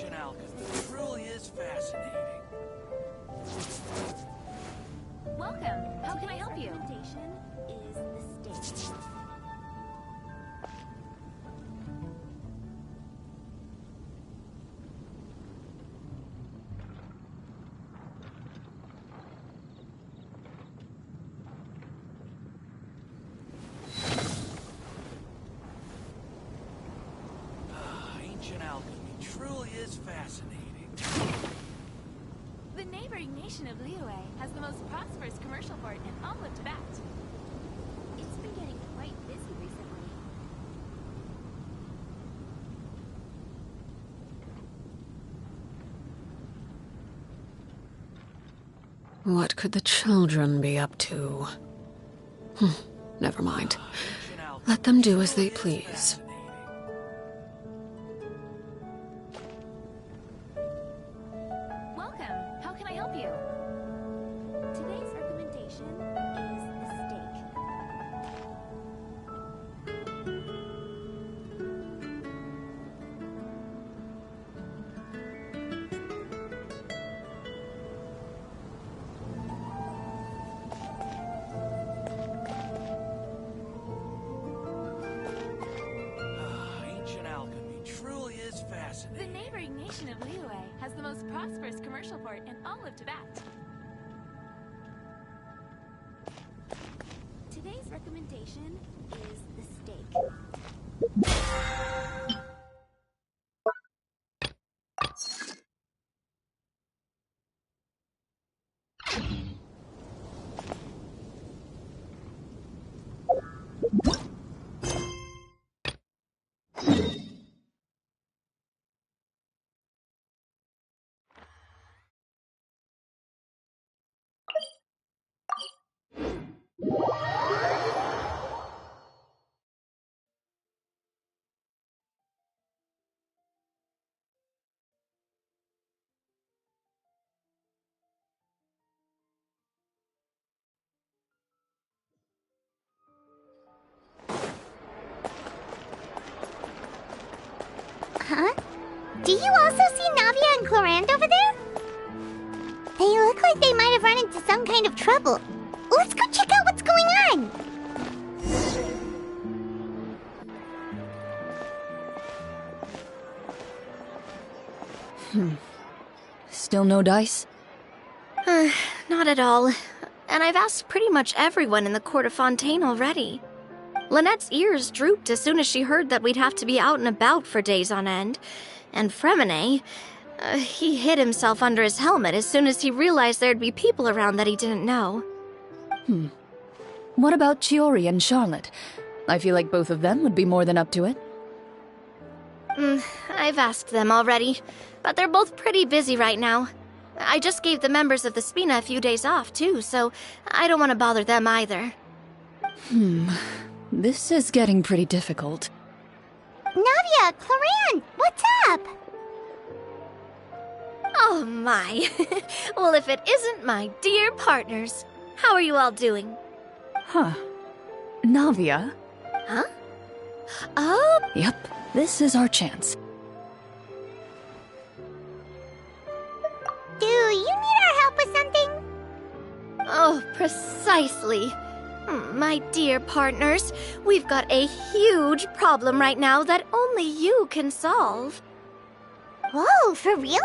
Ancient alchemy truly is fascinating. Welcome. How can I help you? Recommendation is the steak. Ancient alchemy truly is fascinating. The neighboring nation of Liyue has the most prosperous commercial port in all of Tibet. It's been getting quite busy recently. What could the children be up to? Never mind. Let them do as they please. Welcome. How can I help you? Today's recommendation is the steak. Ancient alchemy truly is The fascinating. neighboring nation of Liyue has the most prosperous commercial port in all of Tibet. Today's recommendation is the steak. Huh? Do you also see Navia and Clorinde over there? They look like they might have run into some kind of trouble. Let's go check out what's going on! Still no dice? Not at all. And I've asked pretty much everyone in the court of Fontaine already. Lynette's ears drooped as soon as she heard that we'd have to be out and about for days on end. And Fremine, he hid himself under his helmet as soon as he realized there'd be people around that he didn't know. What about Chiori and Charlotte? I feel like both of them would be more than up to it. I've asked them already, but they're both pretty busy right now. I just gave the members of the Spina a few days off, too, so I don't want to bother them either. This is getting pretty difficult. Navia, Clorinde, what's up? Oh my. Well, if it isn't my dear partners. How are you all doing? Huh. Navia? Huh? Oh, Yep, this is our chance. Do you need our help with something? oh, precisely. My dear partners, we've got a huge problem right now that only you can solve. Whoa, for real?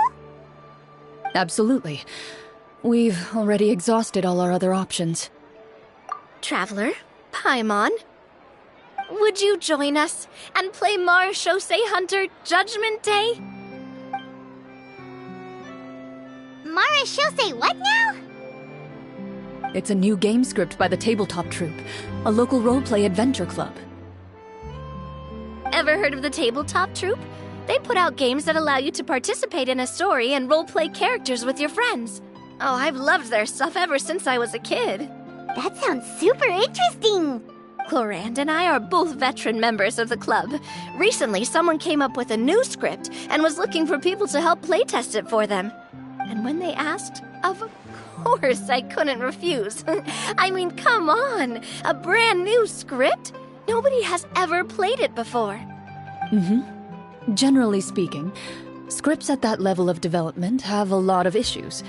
Absolutely. We've already exhausted all our other options. Traveler, Paimon, would you join us and play Marechaussee Hunter Judgment Day? Marechaussee what now? It's a new game script by the Tabletop Troupe, a local roleplay adventure club. Ever heard of the Tabletop Troupe? They put out games that allow you to participate in a story and roleplay characters with your friends. Oh, I've loved their stuff ever since I was a kid. That sounds super interesting. Clorinde and I are both veteran members of the club. Recently, someone came up with a new script and was looking for people to help playtest it for them. And when they asked, of course I couldn't refuse. I mean, come on, a brand new script? Nobody has ever played it before. Generally speaking, Scripts at that level of development have a lot of issues,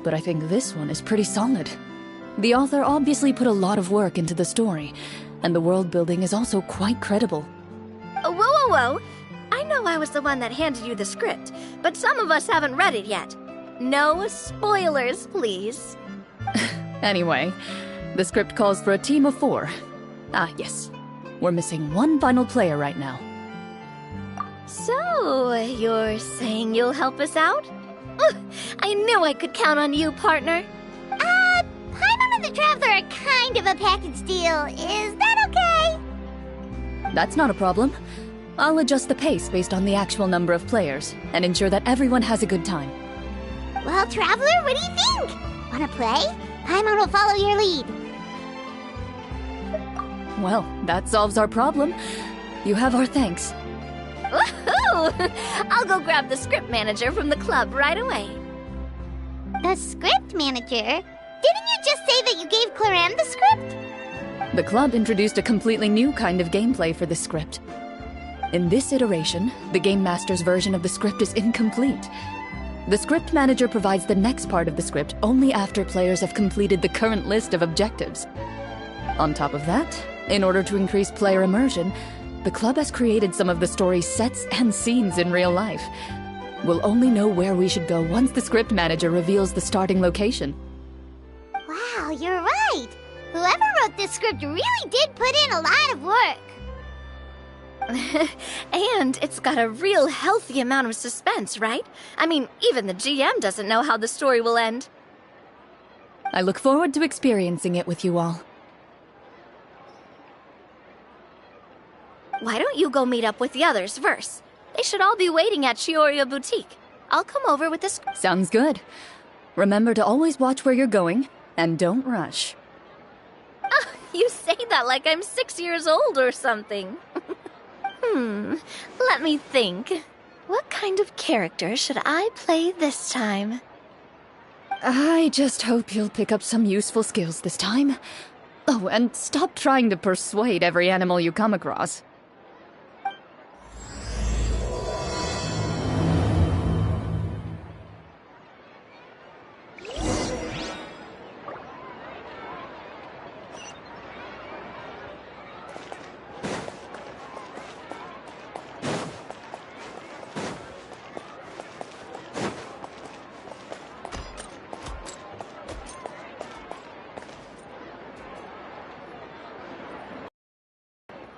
but I think this one is pretty solid. The author obviously put a lot of work into the story, and the world building is also quite credible. Whoa, whoa, whoa! I know I was the one that handed you the script, but some of us haven't read it yet. No spoilers, please. Anyway, the script calls for a team of 4. Ah, yes. We're missing one final player right now. So, you're saying you'll help us out? Ugh, I knew I could count on you, partner. Paimon and the Traveler are kind of a package deal. Is that okay? That's not a problem. I'll adjust the pace based on the actual number of players, and ensure that everyone has a good time. Well, Traveler, what do you think? Wanna play? Paimon will follow your lead. Well, that solves our problem. You have our thanks. Woohoo! I'll go grab the script manager from the club right away. The script manager? Didn't you just say that you gave Clorinde the script? The club introduced a completely new kind of gameplay for the script. In this iteration, the Game Master's version of the script is incomplete. The script manager provides the next part of the script only after players have completed the current list of objectives. On top of that, in order to increase player immersion, the club has created some of the story's sets and scenes in real life. We'll only know where we should go once the script manager reveals the starting location. Wow, you're right. Whoever wrote this script really did put in a lot of work. And it's got a real healthy amount of suspense, right? I mean, even the GM doesn't know how the story will end. I look forward to experiencing it with you all. Why don't you go meet up with the others first? They should all be waiting at Chioria Boutique. I'll come over with the script. Sounds good. Remember to always watch where you're going, and don't rush. You say that like I'm 6 years old or something. Let me think. What kind of character should I play this time? I just hope you'll pick up some useful skills this time. Oh, and stop trying to persuade every animal you come across.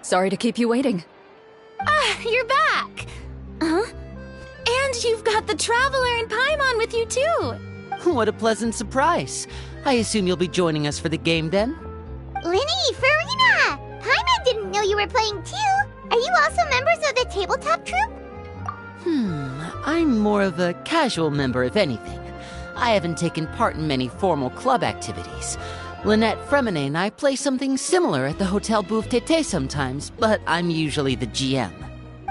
Sorry to keep you waiting. You're back! Huh? And you've got the Traveler and Paimon with you, too! What a pleasant surprise. I assume you'll be joining us for the game then? Linny, Farina! Paimon didn't know you were playing too. Are you also members of the tabletop troupe? I'm more of a casual member, if anything. I haven't taken part in many formal club activities. Lynette Fremine and I play something similar at the Hotel Bouffe Tété sometimes, but I'm usually the GM.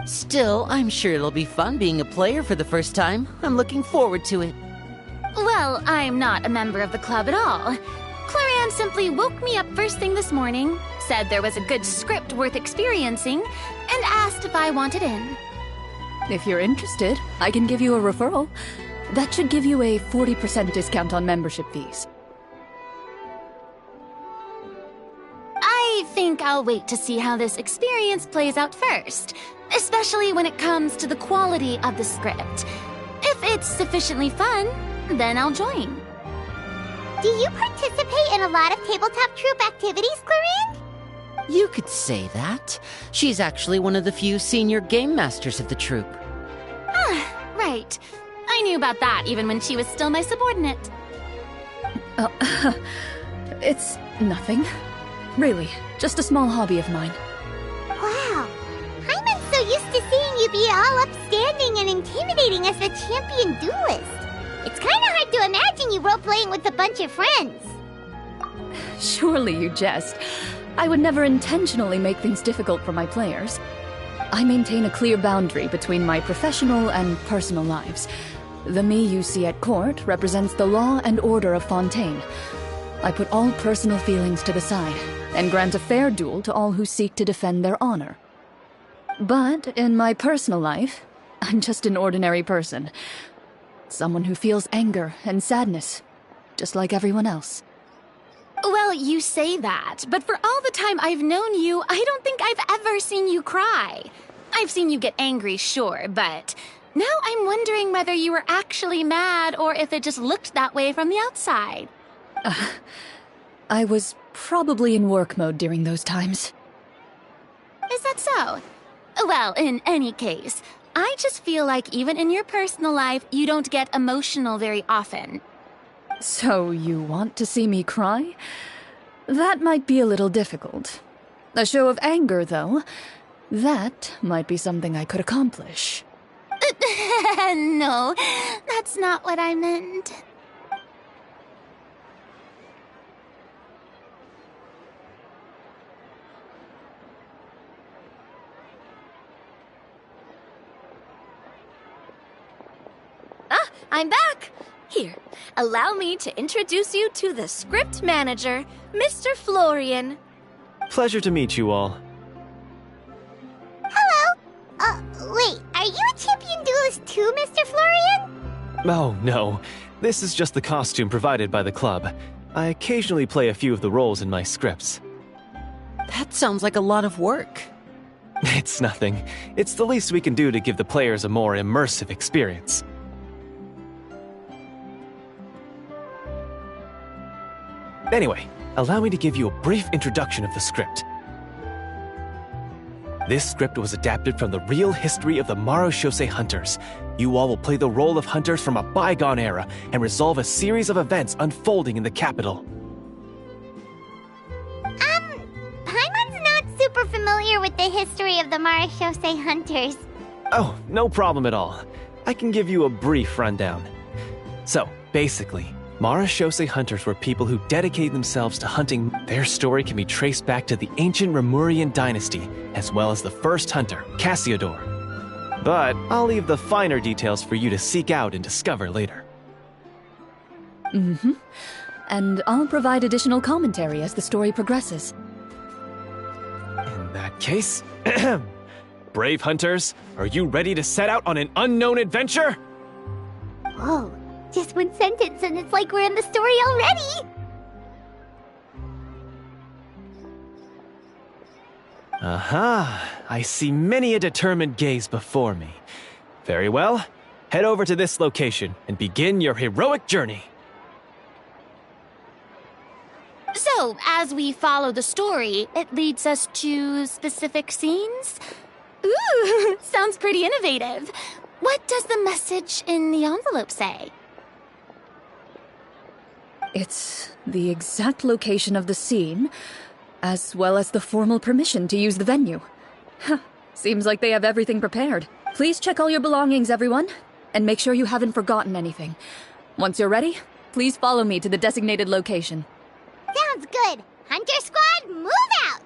Still, I'm sure it'll be fun being a player for the first time. I'm looking forward to it. Well, I'm not a member of the club at all. Clorinde simply woke me up first thing this morning, said there was a good script worth experiencing, and asked if I wanted in. If you're interested, I can give you a referral. That should give you a 40% discount on membership fees. I think I'll wait to see how this experience plays out first, especially when it comes to the quality of the script. If it's sufficiently fun, then I'll join. Do you participate in a lot of tabletop troupe activities, Clorinde? You could say that. She's actually one of the few senior game masters of the troupe. Right. I knew about that even when she was still my subordinate. It's nothing. Really, just a small hobby of mine. Wow. Paimon's so used to seeing you be all upstanding and intimidating as the champion duelist. It's kind of hard to imagine you role-playing with a bunch of friends. Surely you jest. I would never intentionally make things difficult for my players. I maintain a clear boundary between my professional and personal lives. The me you see at court represents the law and order of Fontaine. I put all personal feelings to the side, and grant a fair duel to all who seek to defend their honor. But in my personal life, I'm just an ordinary person. Someone who feels anger and sadness, just like everyone else. Well, you say that, but for all the time I've known you, I don't think I've ever seen you cry. I've seen you get angry, sure, but now I'm wondering whether you were actually mad or if it just looked that way from the outside. I was probably in work mode during those times. Is that so? Well, in any case, I just feel like even in your personal life, you don't get emotional very often. So you want to see me cry? That might be a little difficult. A show of anger, though, that might be something I could accomplish. No, that's not what I meant. I'm back! Here, allow me to introduce you to the script manager, Mr. Florian. Pleasure to meet you all. Hello? Wait, are you a champion duelist too, Mr. Florian? Oh, no. This is just the costume provided by the club. I occasionally play a few of the roles in my scripts. That sounds like a lot of work. It's nothing. It's the least we can do to give the players a more immersive experience. Anyway, allow me to give you a brief introduction of the script. This script was adapted from the real history of the Marashose hunters. You all will play the role of hunters from a bygone era and resolve a series of events unfolding in the capital. Paimon's not super familiar with the history of the Marashose hunters. Oh, no problem at all. I can give you a brief rundown. So, basically, Marashose hunters were people who dedicated themselves to hunting. Their story can be traced back to the ancient Remurian dynasty, as well as the first hunter, Cassiodor. But I'll leave the finer details for you to seek out and discover later. And I'll provide additional commentary as the story progresses. In that case, brave hunters, are you ready to set out on an unknown adventure? Whoa, just one sentence and it's like we're in the story already! Aha, I see many a determined gaze before me. Very well, head over to this location and begin your heroic journey. So, as we follow the story, it leads us to specific scenes? Ooh, sounds pretty innovative. What does the message in the envelope say? It's the exact location of the scene, as well as the formal permission to use the venue. Seems like they have everything prepared. Please check all your belongings, everyone, and make sure you haven't forgotten anything. Once you're ready, please follow me to the designated location. Sounds good! Hunter Squad, move out!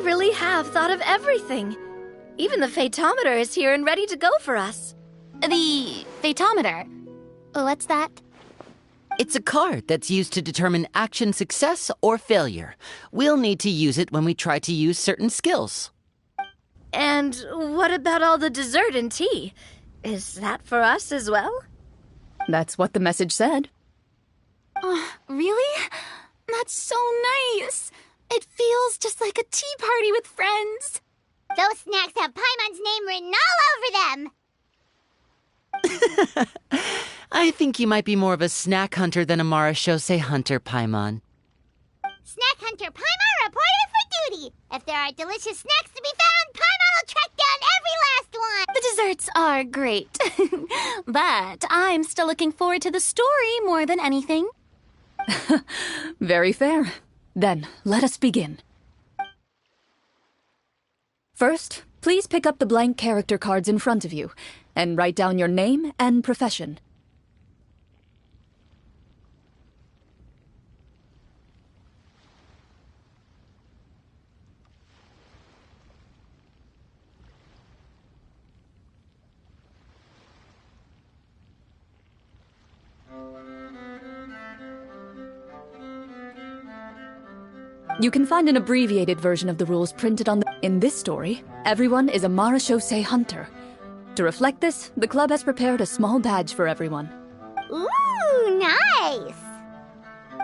really have thought of everything. Even the phaetometer is here and ready to go for us. The phaetometer? What's that? It's a card that's used to determine action success or failure. We'll need to use it when we try to use certain skills. And what about all the dessert and tea? Is that for us as well? That's what the message said. Really? That's so nice. It feels just like a tea party with friends. Those snacks have Paimon's name written all over them. I think you might be more of a snack hunter than a Marashose hunter, Paimon. Snack Hunter Paimon reported for duty. If there are delicious snacks to be found, Paimon will track down every last one. The desserts are great. But I'm still looking forward to the story more than anything. Very fair. Then, let us begin. First, please pick up the blank character cards in front of you, and write down your name and profession. You can find an abbreviated version of the rules printed on the... In this story, everyone is a Marashose hunter. To reflect this, the club has prepared a small badge for everyone. Ooh, nice.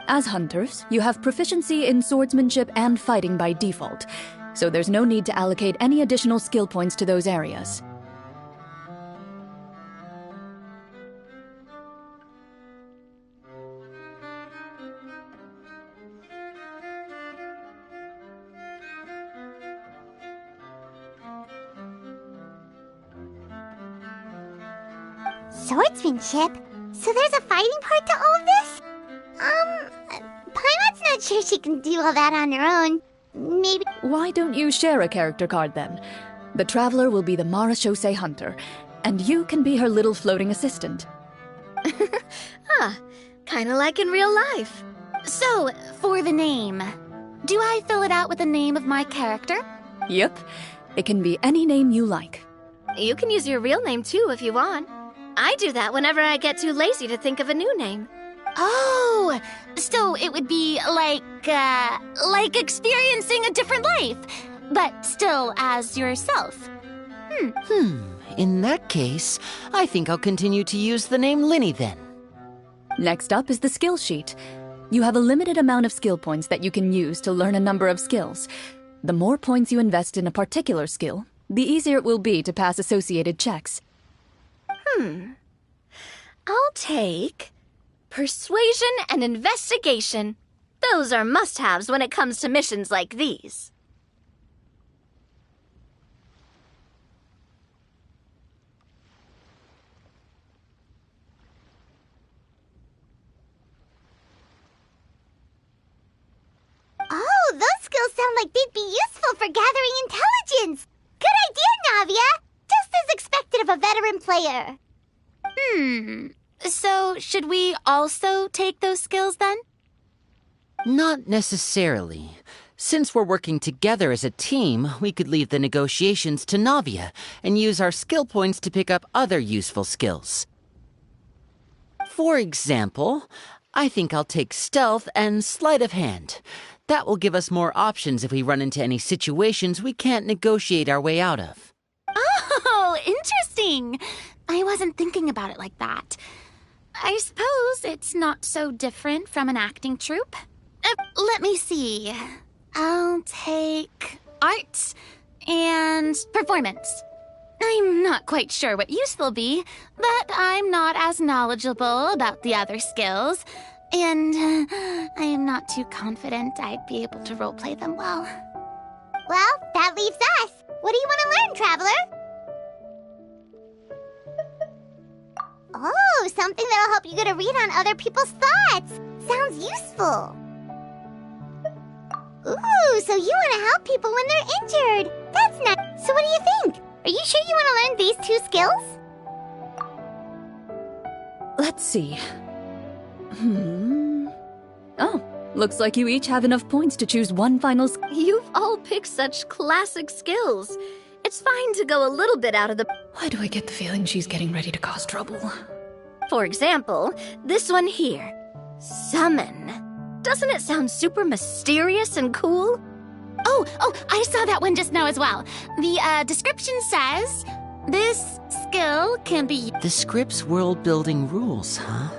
As hunters, you have proficiency in swordsmanship and fighting by default, so there's no need to allocate any additional skill points to those areas. Swordsmanship? So there's a fighting part to all of this? Paimon's not sure she can do all that on her own. Maybe... Why don't you share a character card then? The Traveler will be the Marashose hunter, and you can be her little floating assistant. Kinda like in real life. So, for the name, do I fill it out with the name of my character? Yep. It can be any name you like. You can use your real name too if you want. I do that whenever I get too lazy to think of a new name. Oh, so it would be like experiencing a different life, but still as yourself. In that case, I think I'll continue to use the name Linny then. Next up is the skill sheet. You have a limited amount of skill points that you can use to learn a number of skills. The more points you invest in a particular skill, the easier it will be to pass associated checks. I'll take persuasion and investigation. Those are must-haves when it comes to missions like these. Oh, those skills sound like they'd be useful for gathering intelligence. Good idea, Navia. Just as expected of a veteran player. So should we also take those skills then? Not necessarily. Since we're working together as a team, we could leave the negotiations to Navia and use our skill points to pick up other useful skills. For example, I think I'll take stealth and sleight of hand. That will give us more options if we run into any situations we can't negotiate our way out of. Oh, interesting. I wasn't thinking about it like that. I suppose it's not so different from an acting troupe. Let me see. I'll take arts and performance. I'm not quite sure what use they'll be, but I'm not as knowledgeable about the other skills, and I am not too confident I'd be able to roleplay them well. Well, that leaves us. What do you want to learn, Traveler? Oh, something that'll help you get a read on other people's thoughts. Sounds useful. Ooh, so you want to help people when they're injured. That's nice. So what do you think? Are you sure you want to learn these 2 skills? Let's see. Oh, Looks like you each have enough points to choose one final You've all picked such classic skills. It's fine to go a little bit out of the... Why do I get the feeling she's getting ready to cause trouble? For example, this one here. Summon. Doesn't it sound super mysterious and cool? Oh, I saw that one just now as well. The description says, this skill can be... The script's world-building rules, huh?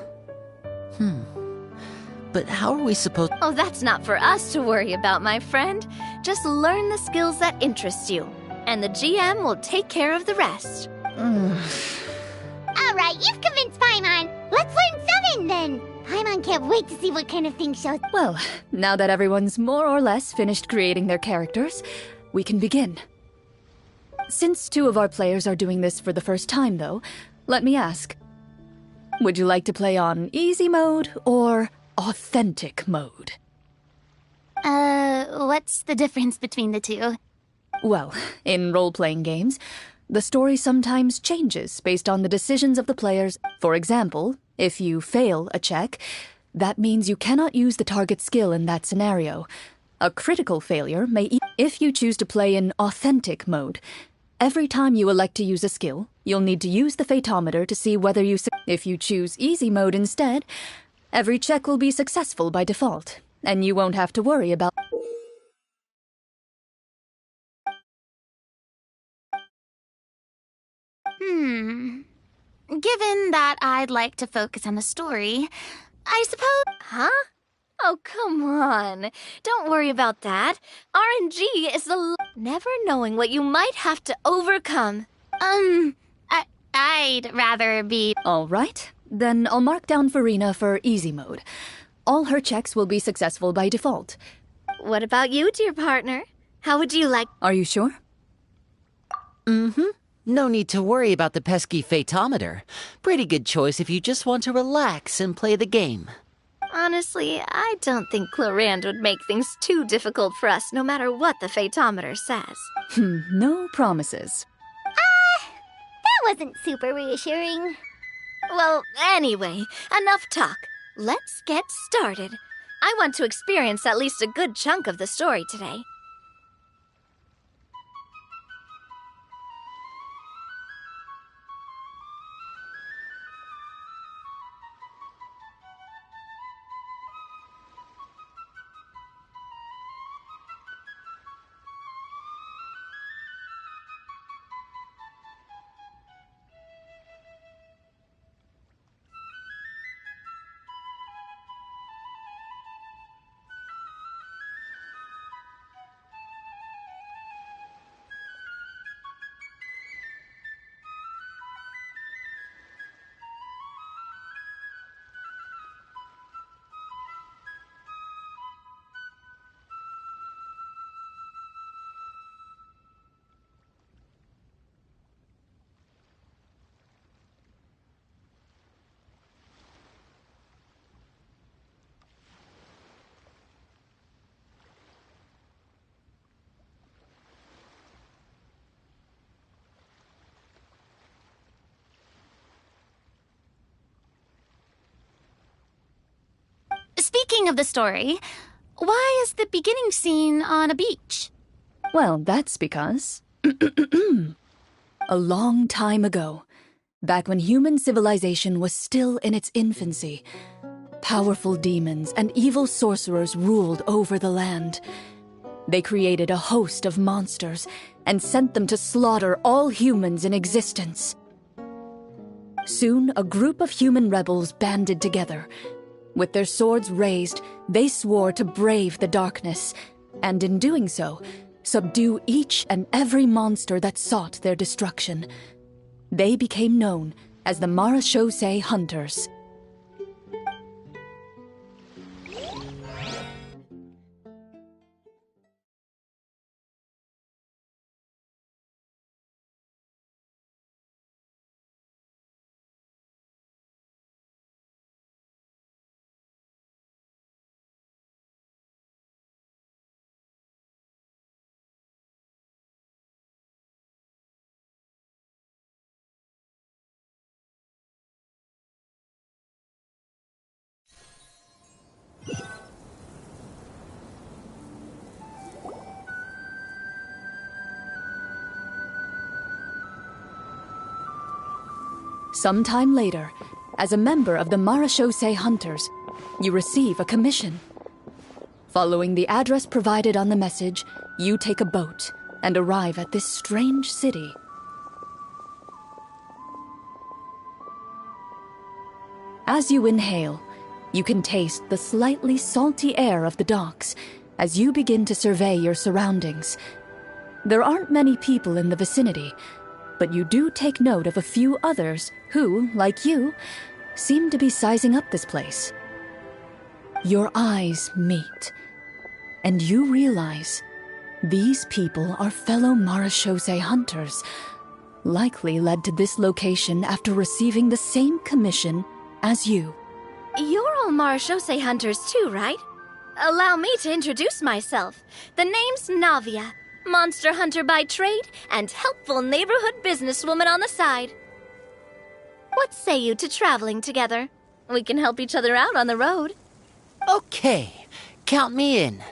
But how are we supposed... Oh, that's not for us to worry about, my friend. Just learn the skills that interest you, and the GM will take care of the rest. Alright, you've convinced Paimon. Let's learn summon then. Paimon can't wait to see what kind of thing shows. Well, now that everyone's more or less finished creating their characters, we can begin. Since 2 of our players are doing this for the first time, though, let me ask. Would you like to play on easy mode or authentic mode? What's the difference between the two? Well, in role-playing games, the story sometimes changes based on the decisions of the players. For example, if you fail a check, that means you cannot use the target skill in that scenario. A critical failure may if you choose to play in authentic mode. Every time you elect to use a skill, you'll need to use the fatometer to see whether you... If you choose easy mode instead, every check will be successful by default, and you won't have to worry about... Given that I'd like to focus on the story, I suppose... Huh? Oh, come on. Don't worry about that. RNG is the never knowing what you might have to overcome. I'd rather be... All right, then I'll mark down Farina for easy mode. All her checks will be successful by default. What about you, dear partner? How would you like... Are you sure? No need to worry about the pesky fatometer. Pretty good choice if you just want to relax and play the game. Honestly, I don't think Clorinde would make things too difficult for us, no matter what the fatometer says. No promises. That wasn't super reassuring. Well, anyway, enough talk. Let's get started. I want to experience at least a good chunk of the story today. Speaking of the story, why is the beginning scene on a beach? Well, that's because... A long time ago, back when human civilization was still in its infancy, powerful demons and evil sorcerers ruled over the land. They created a host of monsters and sent them to slaughter all humans in existence. Soon, a group of human rebels banded together. With their swords raised, they swore to brave the darkness, and in doing so, subdue each and every monster that sought their destruction. They became known as the Marachose Hunters. Sometime later, as a member of the Marechaussee Hunters, you receive a commission. Following the address provided on the message, you take a boat and arrive at this strange city. As you inhale, you can taste the slightly salty air of the docks as you begin to survey your surroundings. There aren't many people in the vicinity, but you do take note of a few others who, like you, seem to be sizing up this place. Your eyes meet, and you realize these people are fellow Marechaussee hunters, likely led to this location after receiving the same commission as you. You're all Marechaussee hunters too, right? Allow me to introduce myself. The name's Navia, monster hunter by trade and helpful neighborhood businesswoman on the side. What say you to traveling together? We can help each other out on the road. Okay, count me in.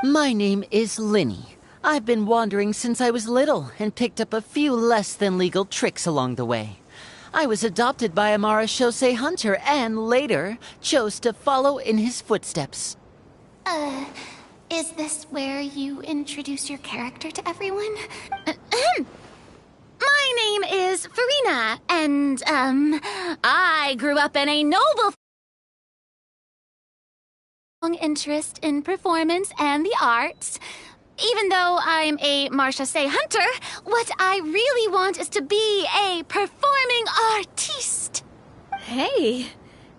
My name is Linny. I've been wandering since I was little and picked up a few less than legal tricks along the way. I was adopted by a Marechaussee hunter and later chose to follow in his footsteps. Is this where you introduce your character to everyone? My name is Farina, and, I grew up in a noble interest in performance and the arts. Even though I'm a Marechaussee hunter, what I really want is to be a performing artiste. Hey,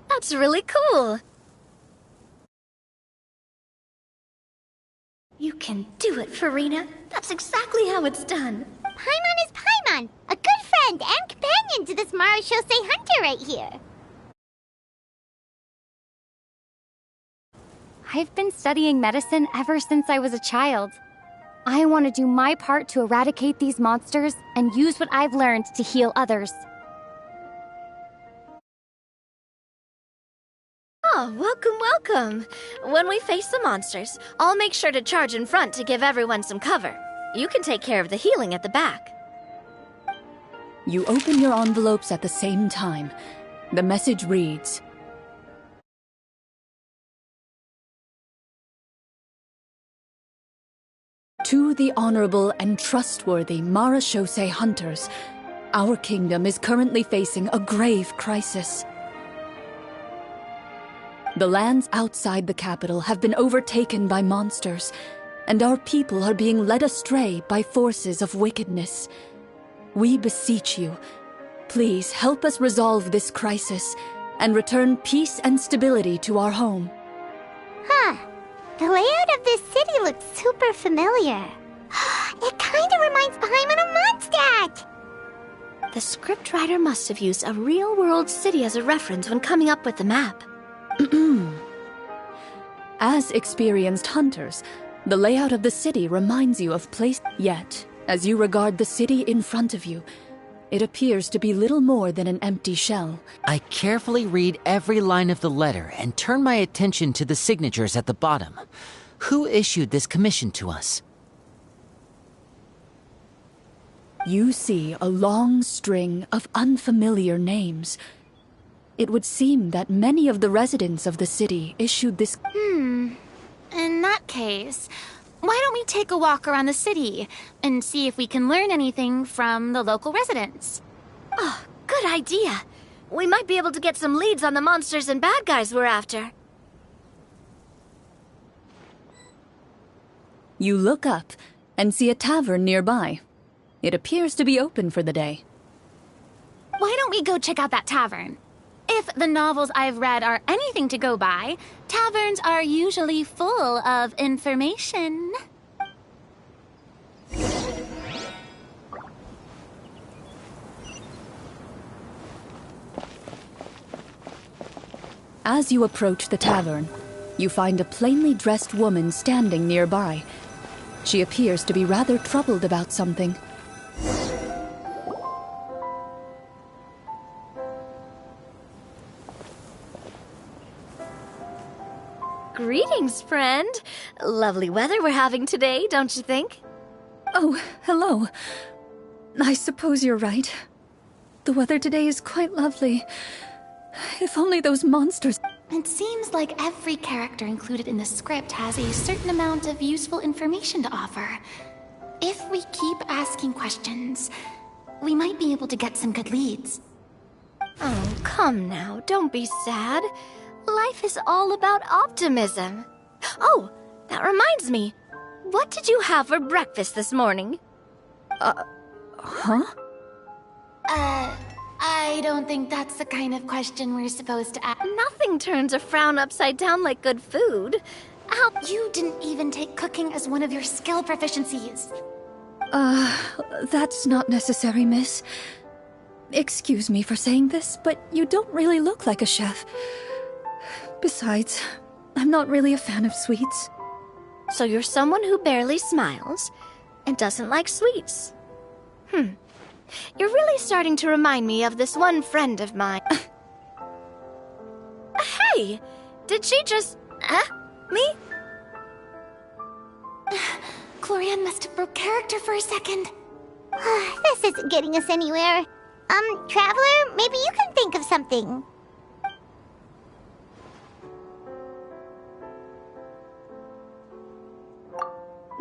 that's really cool. You can do it, Farina. That's exactly how it's done. Paimon is Paimon, a good friend and companion to this Marechaussee hunter right here. I've been studying medicine ever since I was a child. I want to do my part to eradicate these monsters and use what I've learned to heal others. Oh, welcome, welcome. When we face the monsters, I'll make sure to charge in front to give everyone some cover. You can take care of the healing at the back. You open your envelopes at the same time. The message reads, "To the honorable and trustworthy Marechaussee hunters, our kingdom is currently facing a grave crisis. The lands outside the capital have been overtaken by monsters, and our people are being led astray by forces of wickedness. We beseech you, please help us resolve this crisis and return peace and stability to our home." Huh. The layout of this city looks super familiar. It kinda reminds Paimon of Mondstadt! The scriptwriter must have used a real-world city as a reference when coming up with the map. As experienced hunters, the layout of the city reminds you of place. Yet, as you regard the city in front of you, it appears to be little more than an empty shell. I carefully read every line of the letter and turn my attention to the signatures at the bottom. Who issued this commission to us? You see a long string of unfamiliar names. It would seem that many of the residents of the city issued this. In that case, why don't we take a walk around the city and see if we can learn anything from the local residents? Oh, good idea. We might be able to get some leads on the monsters and bad guys we're after. You look up and see a tavern nearby. It appears to be open for the day. Why don't we go check out that tavern? If the novels I've read are anything to go by, taverns are usually full of information. As you approach the tavern, you find a plainly dressed woman standing nearby. She appears to be rather troubled about something. Greetings, friend. Lovely weather we're having today, don't you think? Oh, hello. I suppose you're right. The weather today is quite lovely. If only those monsters... It seems like every character included in the script has a certain amount of useful information to offer. If we keep asking questions, we might be able to get some good leads. Oh, come now, don't be sad. Life is all about optimism. Oh, that reminds me. What did you have for breakfast this morning? Huh? I don't think that's the kind of question we're supposed to ask. Nothing turns a frown upside down like good food. You didn't even take cooking as one of your skill proficiencies. That's not necessary, miss. Excuse me for saying this, but you don't really look like a chef. Besides, I'm not really a fan of sweets. So you're someone who barely smiles and doesn't like sweets. You're really starting to remind me of this one friend of mine. Hey! Did she just... me? Clorinde must have broke character for a second. This isn't getting us anywhere. Traveler, maybe you can think of something.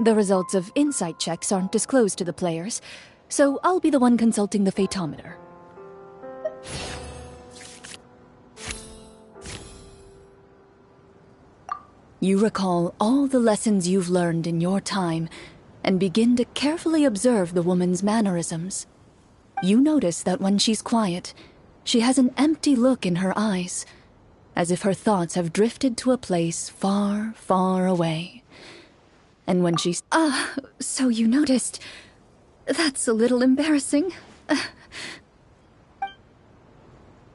The results of insight checks aren't disclosed to the players, so I'll be the one consulting the fatometer. You recall all the lessons you've learned in your time and begin to carefully observe the woman's mannerisms. You notice that when she's quiet, she has an empty look in her eyes, as if her thoughts have drifted to a place far, far away. And when she's... so you noticed. That's a little embarrassing.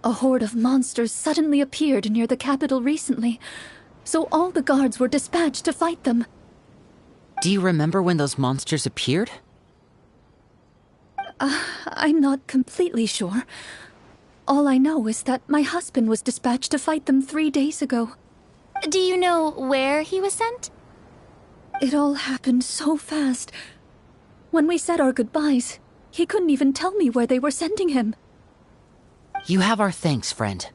A horde of monsters suddenly appeared near the capital recently, so all the guards were dispatched to fight them. Do you remember when those monsters appeared? I'm not completely sure. All I know is that my husband was dispatched to fight them 3 days ago. Do you know where he was sent? It all happened so fast. When we said our goodbyes, he couldn't even tell me where they were sending him. You have our thanks, friend.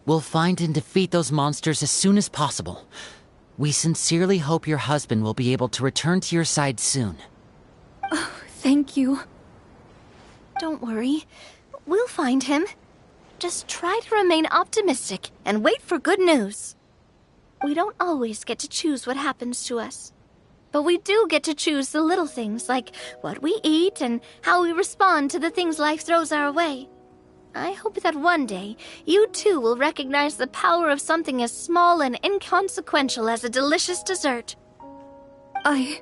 We'll find and defeat those monsters as soon as possible. We sincerely hope your husband will be able to return to your side soon. Oh, thank you. Don't worry. We'll find him. Just try to remain optimistic and wait for good news. We don't always get to choose what happens to us. But we do get to choose the little things, like what we eat and how we respond to the things life throws our way. I hope that one day, you too will recognize the power of something as small and inconsequential as a delicious dessert. I'll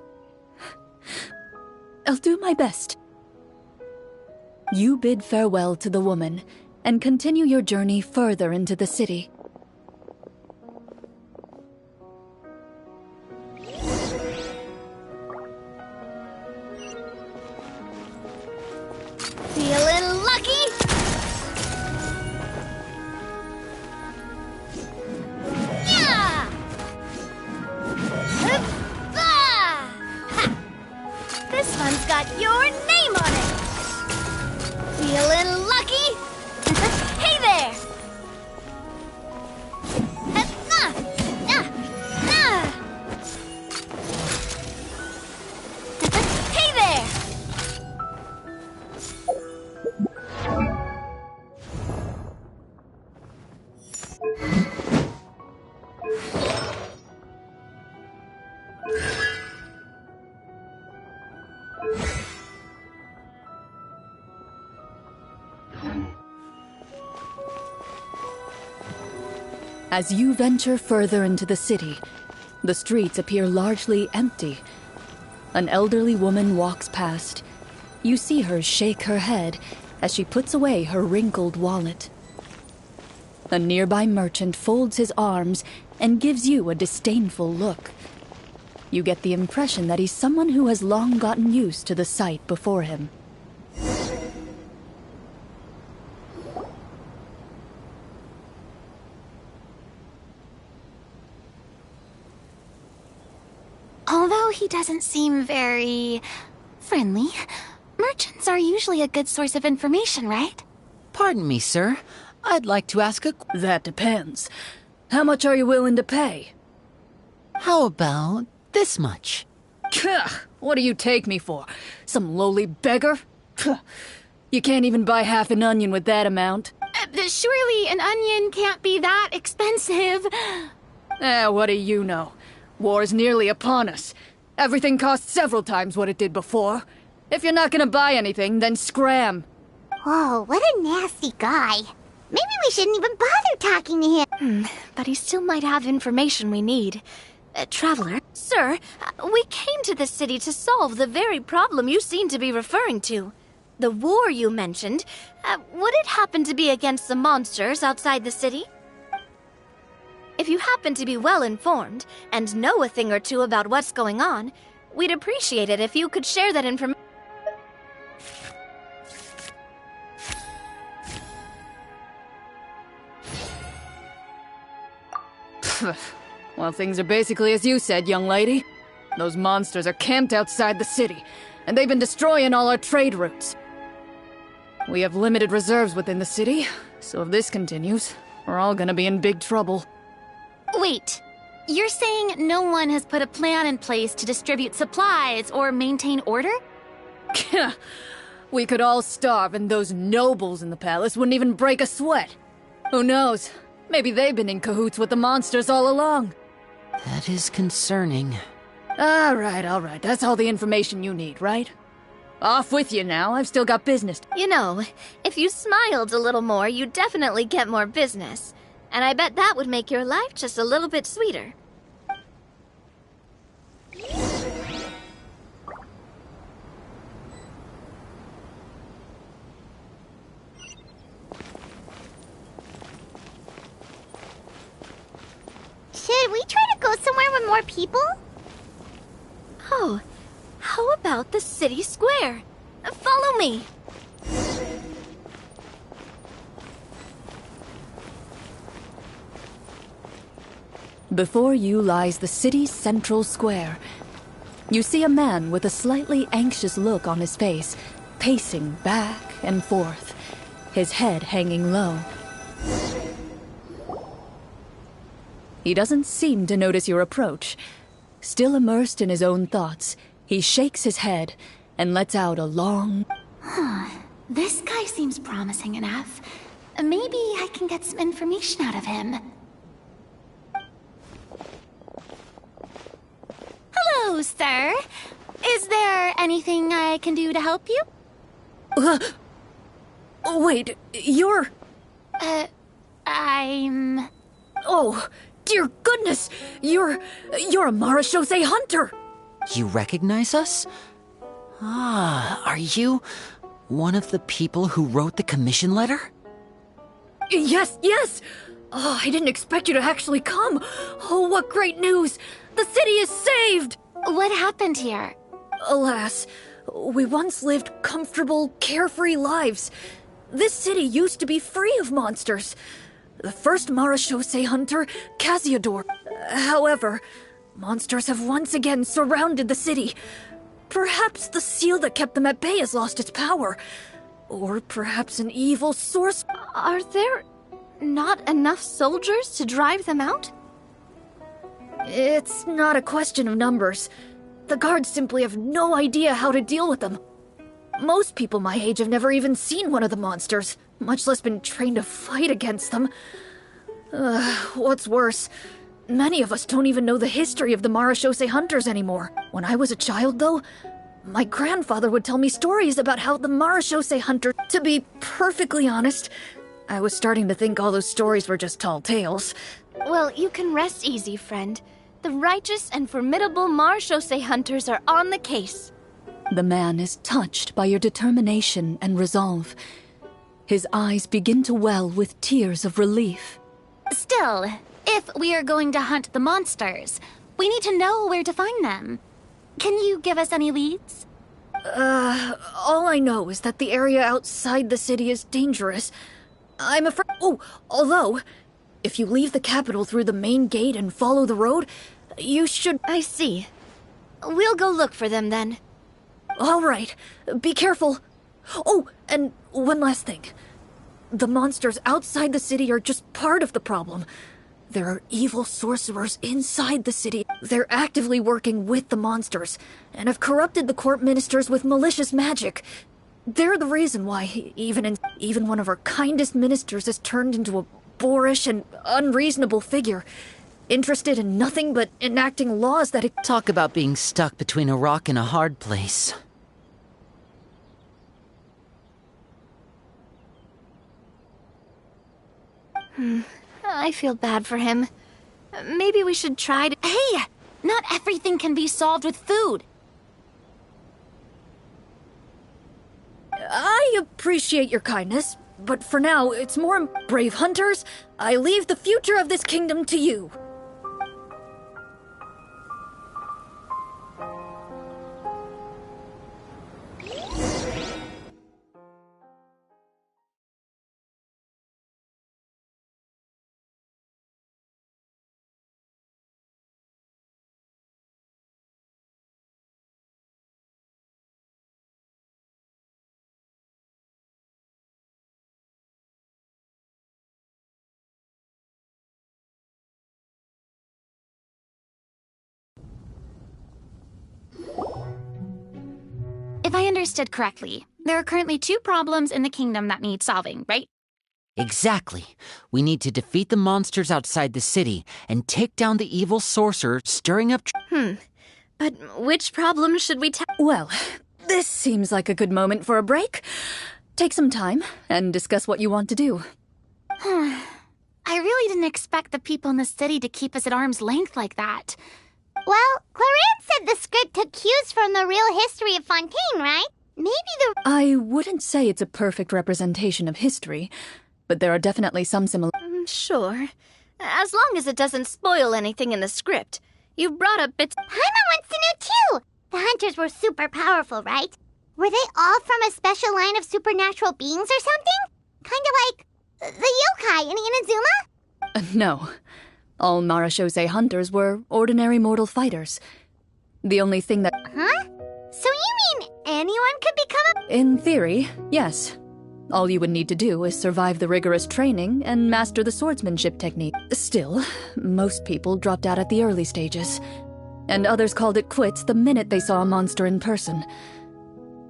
do my best. You bid farewell to the woman and continue your journey further into the city. Feeling lucky? Yeah! Ha! This one's got your name on it! Feeling lucky? Hey there! Hey there! As you venture further into the city, the streets appear largely empty. An elderly woman walks past. You see her shake her head as she puts away her wrinkled wallet. A nearby merchant folds his arms and gives you a disdainful look. You get the impression that he's someone who has long gotten used to the sight before him. he doesn't seem very friendly, merchants are usually a good source of information, right? Pardon me, sir. I'd like to ask a... That depends. How much are you willing to pay? How about this much? What do you take me for? Some lowly beggar? You can't even buy half an onion with that amount. Surely an onion can't be that expensive. What do you know? War's nearly upon us. Everything costs several times what it did before. If you're not gonna buy anything, then scram. Whoa, what a nasty guy. Maybe we shouldn't even bother talking to him. But he still might have information we need. Traveler, sir, we came to this city to solve the very problem you seem to be referring to. The war you mentioned, would it happen to be against the monsters outside the city? If you happen to be well informed and know a thing or two about what's going on, we'd appreciate it if you could share that information. Well, things are basically as you said, young lady. Those monsters are camped outside the city, and they've been destroying all our trade routes. We have limited reserves within the city, so if this continues, we're all gonna be in big trouble. Wait, you're saying no one has put a plan in place to distribute supplies or maintain order? We could all starve and those nobles in the palace wouldn't even break a sweat. Who knows? Maybe they've been in cahoots with the monsters all along. That is concerning. All right. That's all the information you need, right? Off with you now. I've still got business. You know, if you smiled a little more, you'd definitely get more business. And I bet that would make your life just a little bit sweeter. Should we try to go somewhere with more people? Oh, how about the city square? Follow me. Before you lies the city's central square. You see a man with a slightly anxious look on his face, pacing back and forth, his head hanging low. He doesn't seem to notice your approach. Still immersed in his own thoughts, he shakes his head and lets out a long... This guy seems promising enough. Maybe I can get some information out of him. Hello, sir. Is there anything I can do to help you? Wait, you're... I'm... Oh, dear goodness! You're a Marashose hunter! You recognize us? Are you one of the people who wrote the commission letter? Yes! Oh, I didn't expect you to actually come! Oh, what great news! The city is saved! What happened here? Alas, we once lived comfortable, carefree lives. This city used to be free of monsters. The first Marashose hunter, Casiodor. However, monsters have once again surrounded the city. Perhaps the seal that kept them at bay has lost its power. Or perhaps an evil source... Are there not enough soldiers to drive them out? It's not a question of numbers. The guards simply have no idea how to deal with them. Most people my age have never even seen one of the monsters, much less been trained to fight against them. What's worse, many of us don't even know the history of the Marashose hunters anymore. When I was a child, though, my grandfather would tell me stories about how the Marashose hunter... To be perfectly honest, I was starting to think all those stories were just tall tales. Well, you can rest easy, friend. The righteous and formidable Marashose hunters are on the case. The man is touched by your determination and resolve. His eyes begin to well with tears of relief. Still, if we are going to hunt the monsters, we need to know where to find them. Can you give us any leads? All I know is that the area outside the city is dangerous. I'm afraid... although, if you leave the capital through the main gate and follow the road, you should... I see. We'll go look for them then. All right, be careful. Oh, and one last thing. The monsters outside the city are just part of the problem. There are evil sorcerers inside the city. They're actively working with the monsters, and have corrupted the court ministers with malicious magic. They're the reason why even one of our kindest ministers has turned into a boorish and unreasonable figure, interested in nothing but enacting laws that... Talk about being stuck between a rock and a hard place. I feel bad for him. Maybe we should try to... Hey! Not everything can be solved with food. I appreciate your kindness, but for now, it's more... Brave hunters, I leave the future of this kingdom to you. If I understood correctly, there are currently 2 problems in the kingdom that need solving, right? Exactly. We need to defeat the monsters outside the city and take down the evil sorcerer stirring up... But which problem should we Well, this seems like a good moment for a break. Take some time and discuss what you want to do. I really didn't expect the people in the city to keep us at arm's length like that. Well, Clorinde said the script took cues from the real history of Fontaine, right? Maybe the... I wouldn't say it's a perfect representation of history, but there are definitely some Sure. As long as it doesn't spoil anything in the script. You brought up bits... Paimon wants to know too! The hunters were super powerful, right? Were they all from a special line of supernatural beings or something? Kind of like the yokai in Inazuma? No. All Marashose hunters were ordinary mortal fighters. The only thing that... Huh? So you mean anyone could become a... In theory, yes. All you would need to do is survive the rigorous training and master the swordsmanship technique. Still, most people dropped out at the early stages, and others called it quits the minute they saw a monster in person.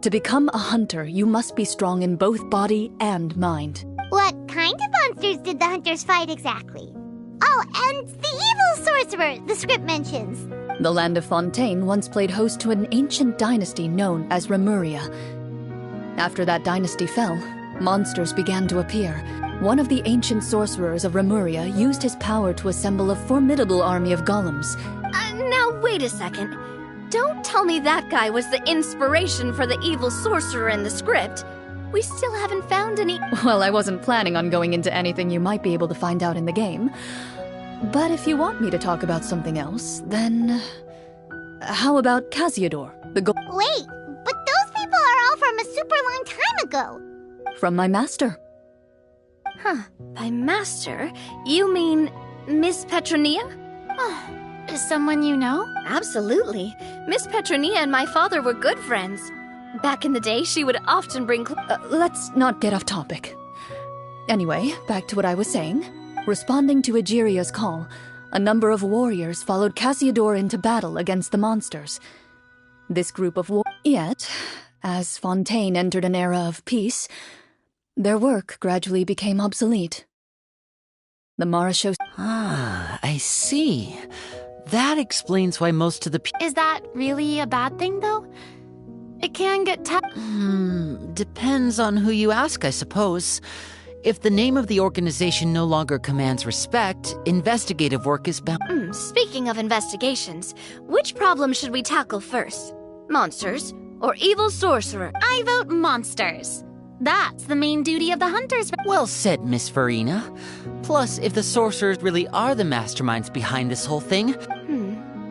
To become a hunter, you must be strong in both body and mind. What kind of monsters did the hunters fight exactly? Oh, and the evil sorcerer the script mentions. The land of Fontaine once played host to an ancient dynasty known as Remuria. After that dynasty fell, monsters began to appear. One of the ancient sorcerers of Remuria used his power to assemble a formidable army of golems. Now wait a second. Don't tell me that guy was the inspiration for the evil sorcerer in the script. We still haven't found any... Well, I wasn't planning on going into anything you might be able to find out in the game. But if you want me to talk about something else, then... How about Casiodor, the Wait, but those people are all from a super long time ago. From my master. Huh. By master, you mean Miss Petronia? Is someone you know? Absolutely. Miss Petronia and my father were good friends. Back in the day, she would often bring... Let's not get off topic. Anyway, back to what I was saying. Responding to Egeria's call, a number of warriors followed Casiodor into battle against the monsters. This group of Yet, as Fontaine entered an era of peace, their work gradually became obsolete. The Marashose... Ah, I see. That explains why most of the Is that really a bad thing, though? It can get depends on who you ask, I suppose. If the name of the organization no longer commands respect, investigative work is bound... Speaking of investigations, which problem should we tackle first? Monsters or evil sorcerer? I vote monsters. That's the main duty of the hunters. Well said, Miss Farina. Plus, if the sorcerers really are the masterminds behind this whole thing...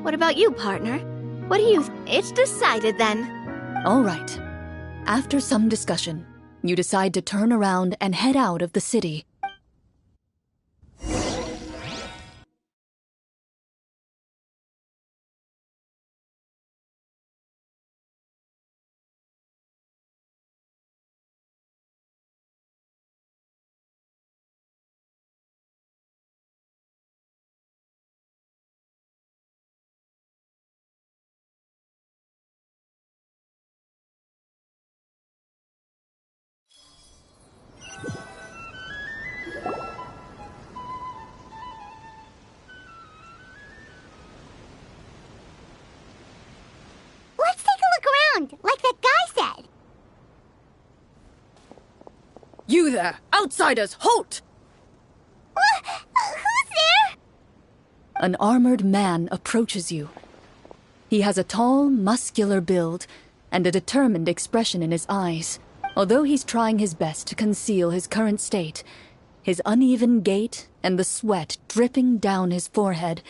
What about you, partner? What do you... It's decided then. All right. After some discussion, you decide to turn around and head out of the city. You there! Outsiders, halt! Who's there? An armored man approaches you. He has a tall, muscular build and a determined expression in his eyes. Although he's trying his best to conceal his current state, his uneven gait and the sweat dripping down his forehead.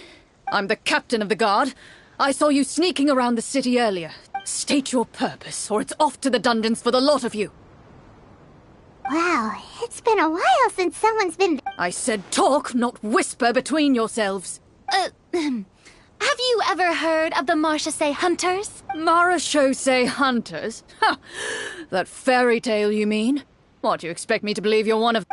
I'm the captain of the guard. I saw you sneaking around the city earlier. State your purpose, or it's off to the dungeons for the lot of you. Wow, it's been a while since someone's been... I said talk, not whisper between yourselves. Have you ever heard of the Marchese Hunters? Marachose hunters? Ha! That fairy tale, you mean? What, do you expect me to believe you're one of...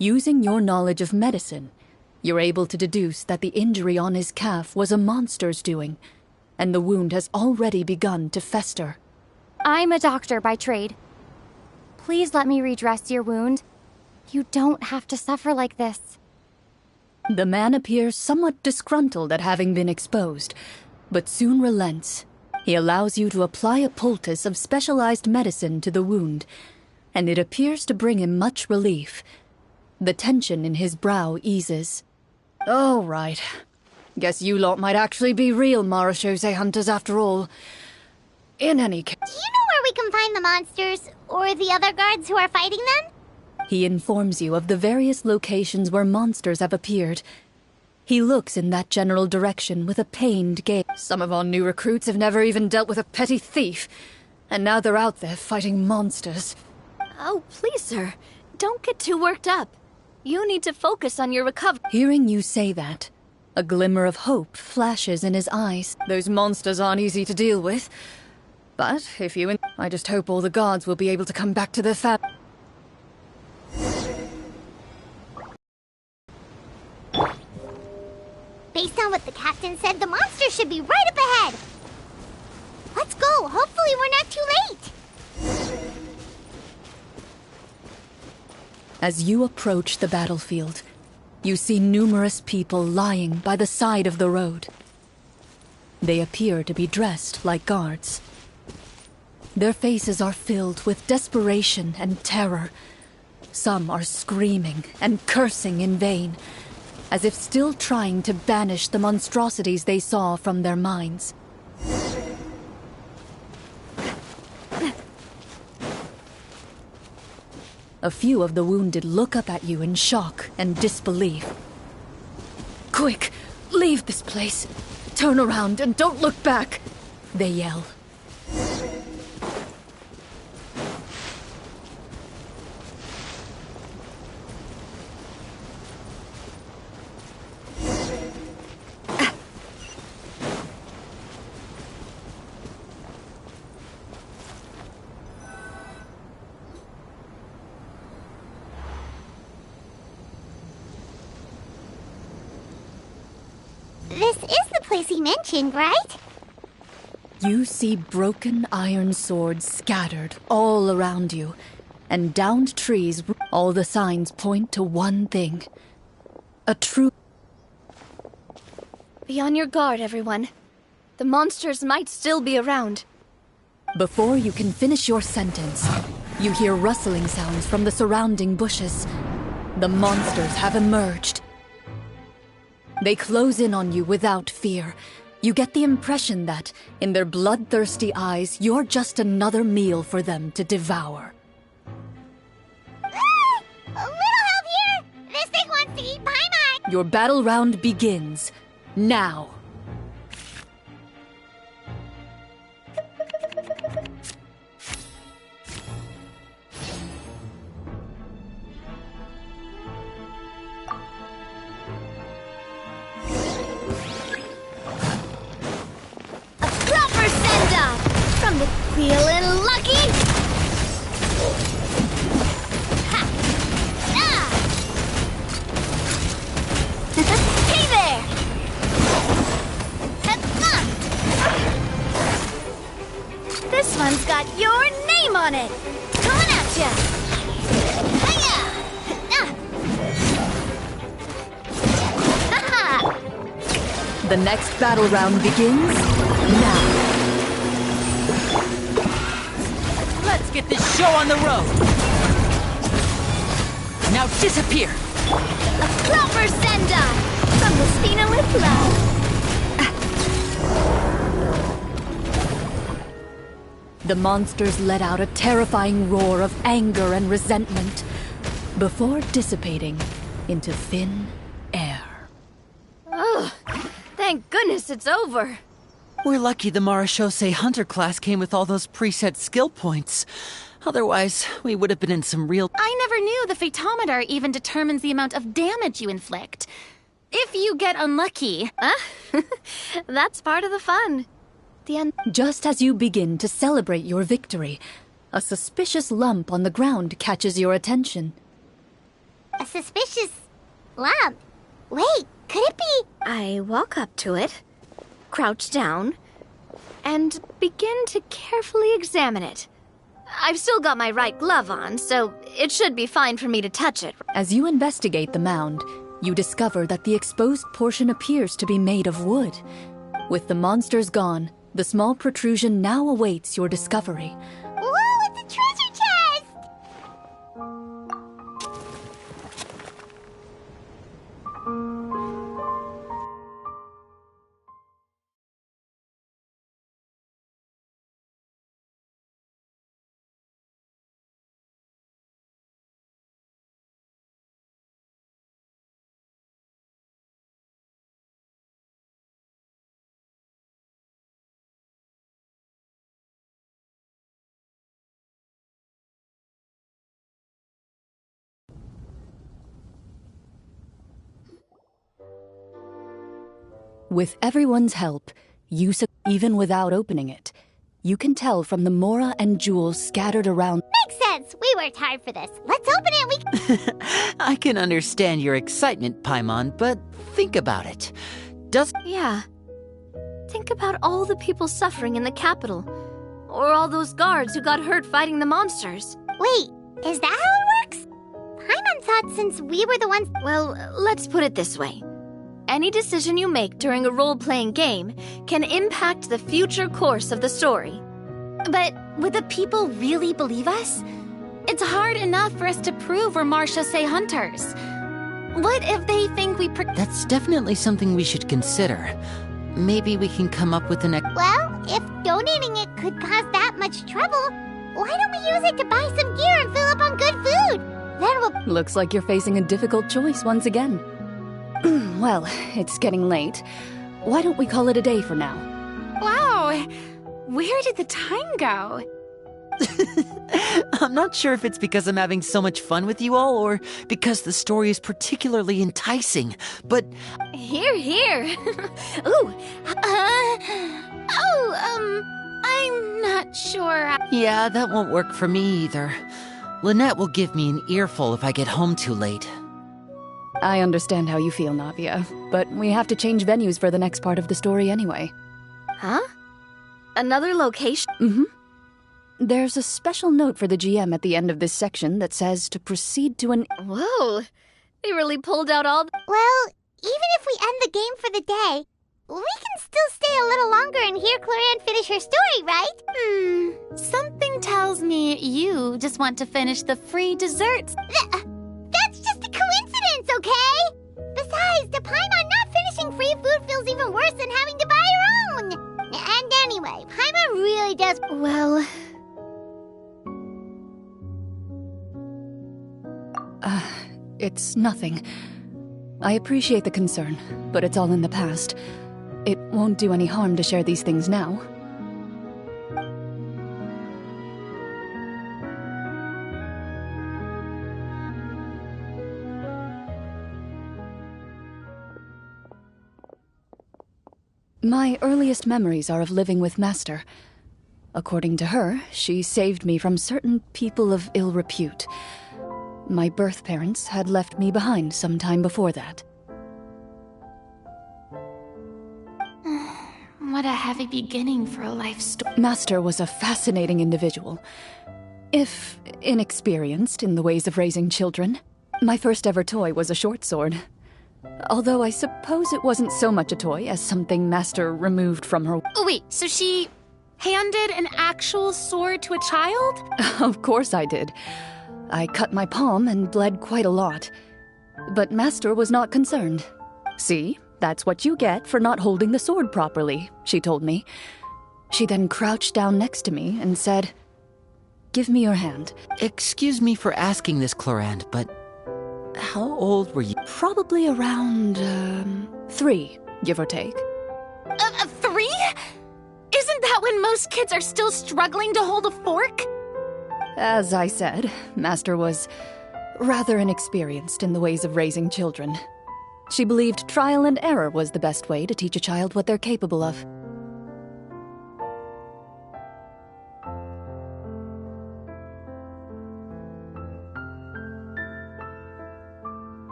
Using your knowledge of medicine, you're able to deduce that the injury on his calf was a monster's doing, and the wound has already begun to fester. I'm a doctor by trade. Please let me redress your wound. You don't have to suffer like this. The man appears somewhat disgruntled at having been exposed, but soon relents. He allows you to apply a poultice of specialized medicine to the wound, and it appears to bring him much relief. The tension in his brow eases. Oh, right. Guess you lot might actually be real Marachose hunters after all. In any case... Do you know where we can find the monsters, or the other guards who are fighting them? He informs you of the various locations where monsters have appeared. He looks in that general direction with a pained gaze. Some of our new recruits have never even dealt with a petty thief, and now they're out there fighting monsters. Oh, please, sir. Don't get too worked up. You need to focus on your recovery. Hearing you say that, a glimmer of hope flashes in his eyes. Those monsters aren't easy to deal with. But if you... I just hope all the guards will be able to come back to their family. Based on what the captain said, the monster should be right up ahead. Let's go. Hopefully we're not too late. As you approach the battlefield, you see numerous people lying by the side of the road. They appear to be dressed like guards. Their faces are filled with desperation and terror. Some are screaming and cursing in vain, as if still trying to banish the monstrosities they saw from their minds. A few of the wounded look up at you in shock and disbelief. Quick, leave this place. Turn around and don't look back, they yell. This is the place he mentioned, right? You see broken iron swords scattered all around you, and downed trees. All the signs point to one thing. A true... Be on your guard, everyone. The monsters might still be around. Before you can finish your sentence, you hear rustling sounds from the surrounding bushes. The monsters have emerged. They close in on you without fear. You get the impression that, in their bloodthirsty eyes, you're just another meal for them to devour. A little help here! This thing wants to eat Paimon! Your battle round begins now. From the feeling lucky! Ha! Ah! Hey there! This one's got your name on it! Coming at ya! Hiya! Aha! The next battle round begins now. Let's get this show on the road! Now disappear! A proper send-off from the Spina with love. The monsters let out a terrifying roar of anger and resentment before dissipating into thin air. Oh, thank goodness it's over. We're lucky the Marashose Hunter class came with all those preset skill points. Otherwise, we would have been in some real... I never knew the Fatometer even determines the amount of damage you inflict. If you get unlucky... That's part of the fun. Just as you begin to celebrate your victory, a suspicious lump on the ground catches your attention. A suspicious lump? Wait, could it be? I walk up to it, crouch down, and begin to carefully examine it. I've still got my right glove on, so it should be fine for me to touch it. As you investigate the mound, you discover that the exposed portion appears to be made of wood. With the monsters gone, the small protrusion now awaits your discovery. Whoa, it's a treasure chest! With everyone's help, even without opening it, you can tell from the mora and jewels scattered around. Makes sense. We worked hard for this. Let's open it. I can understand your excitement, Paimon, but think about it. Yeah. Think about all the people suffering in the capital. Or all those guards who got hurt fighting the monsters. Wait, is that how it works? Paimon thought since we were the ones... Well, let's put it this way. Any decision you make during a role-playing game can impact the future course of the story. But would the people really believe us? It's hard enough for us to prove we're Marashose Hunters. What if they think we... That's definitely something we should consider. Maybe we can come up with an... Well, if donating it could cause that much trouble, why don't we use it to buy some gear and fill up on good food? Then we'll... Looks like you're facing a difficult choice once again. Well, it's getting late. Why don't we call it a day for now? Wow, where did the time go? I'm not sure if it's because I'm having so much fun with you all or because the story is particularly enticing, but... Here, here. Ooh. I'm not sure. Yeah, that won't work for me either. Lynette will give me an earful if I get home too late. I understand how you feel, Navia, but we have to change venues for the next part of the story anyway. Huh? Another location? Mm-hmm. There's a special note for the GM at the end of this section that says to proceed to an... Whoa! They really pulled out all... Well, even if we end the game for the day, we can still stay a little longer and hear Clorinde finish her story, right? Something tells me you just want to finish the free desserts. That's just a coincidence, okay? Besides, to Paimon, not finishing free food feels even worse than having to buy your own. And anyway, Paimon really does... Well... It's nothing. I appreciate the concern, but it's all in the past. It won't do any harm to share these things now. My earliest memories are of living with Master. According to her, she saved me from certain people of ill repute. My birth parents had left me behind some time before that. What a heavy beginning for a life story. Master was a fascinating individual. If inexperienced in the ways of raising children. My first ever toy was a short sword. Although I suppose it wasn't so much a toy as something Master removed from her. Oh, wait, so she handed an actual sword to a child? Of course I did. I cut my palm and bled quite a lot. But Master was not concerned. See, that's what you get for not holding the sword properly, she told me. She then crouched down next to me and said, "Give me your hand." Excuse me for asking this, Clorinde, but how old were you? Probably around, 3, give or take. 3? Isn't that when most kids are still struggling to hold a fork? As I said, Master was rather inexperienced in the ways of raising children. She believed trial and error was the best way to teach a child what they're capable of.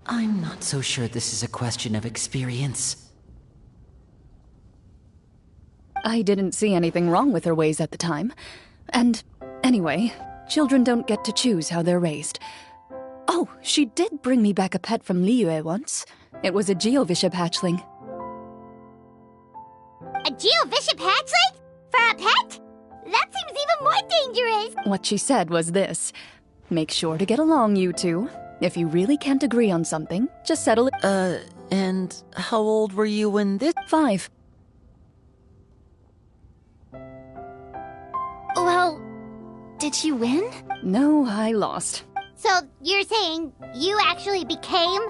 I'm not so sure this is a question of experience. I didn't see anything wrong with her ways at the time. And anyway, children don't get to choose how they're raised. Oh, she did bring me back a pet from Liyue once. It was a Geovishap hatchling. A Geovishap hatchling? For a pet? That seems even more dangerous! What she said was this: make sure to get along, you two. If you really can't agree on something, just settle it. And how old were you when this? 5. Well, did you win? No, I lost. So, you're saying you actually became?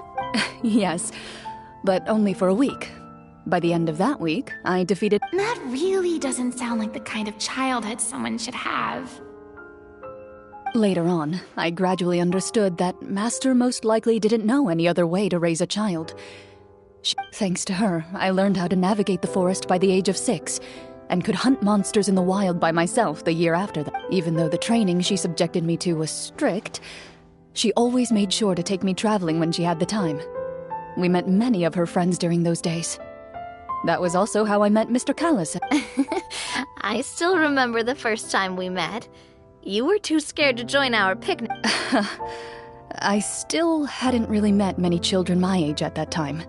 Yes, but only for a week. By the end of that week, I defeated... That really doesn't sound like the kind of childhood someone should have. Later on, I gradually understood that Master most likely didn't know any other way to raise a child. Thanks to her, I learned how to navigate the forest by the age of 6, and could hunt monsters in the wild by myself the year after that. Even though the training she subjected me to was strict, she always made sure to take me traveling when she had the time. We met many of her friends during those days. That was also how I met Mr. Callis. I still remember the first time we met. You were too scared to join our picnic. I still hadn't really met many children my age at that time,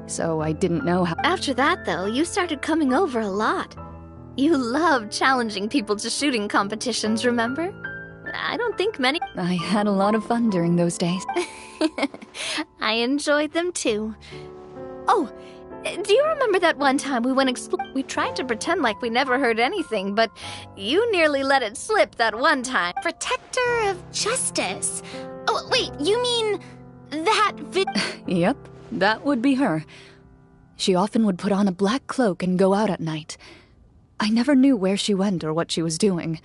so I didn't know how... After that, though, you started coming over a lot. You loved challenging people to shooting competitions, remember? I don't think many... I had a lot of fun during those days. I enjoyed them, too. Oh, do you remember that one time we went We tried to pretend like we never heard anything, but you nearly let it slip that one time. Protector of justice. Oh, wait, you mean that Yep, that would be her. She often would put on a black cloak and go out at night. I never knew where she went or what she was doing.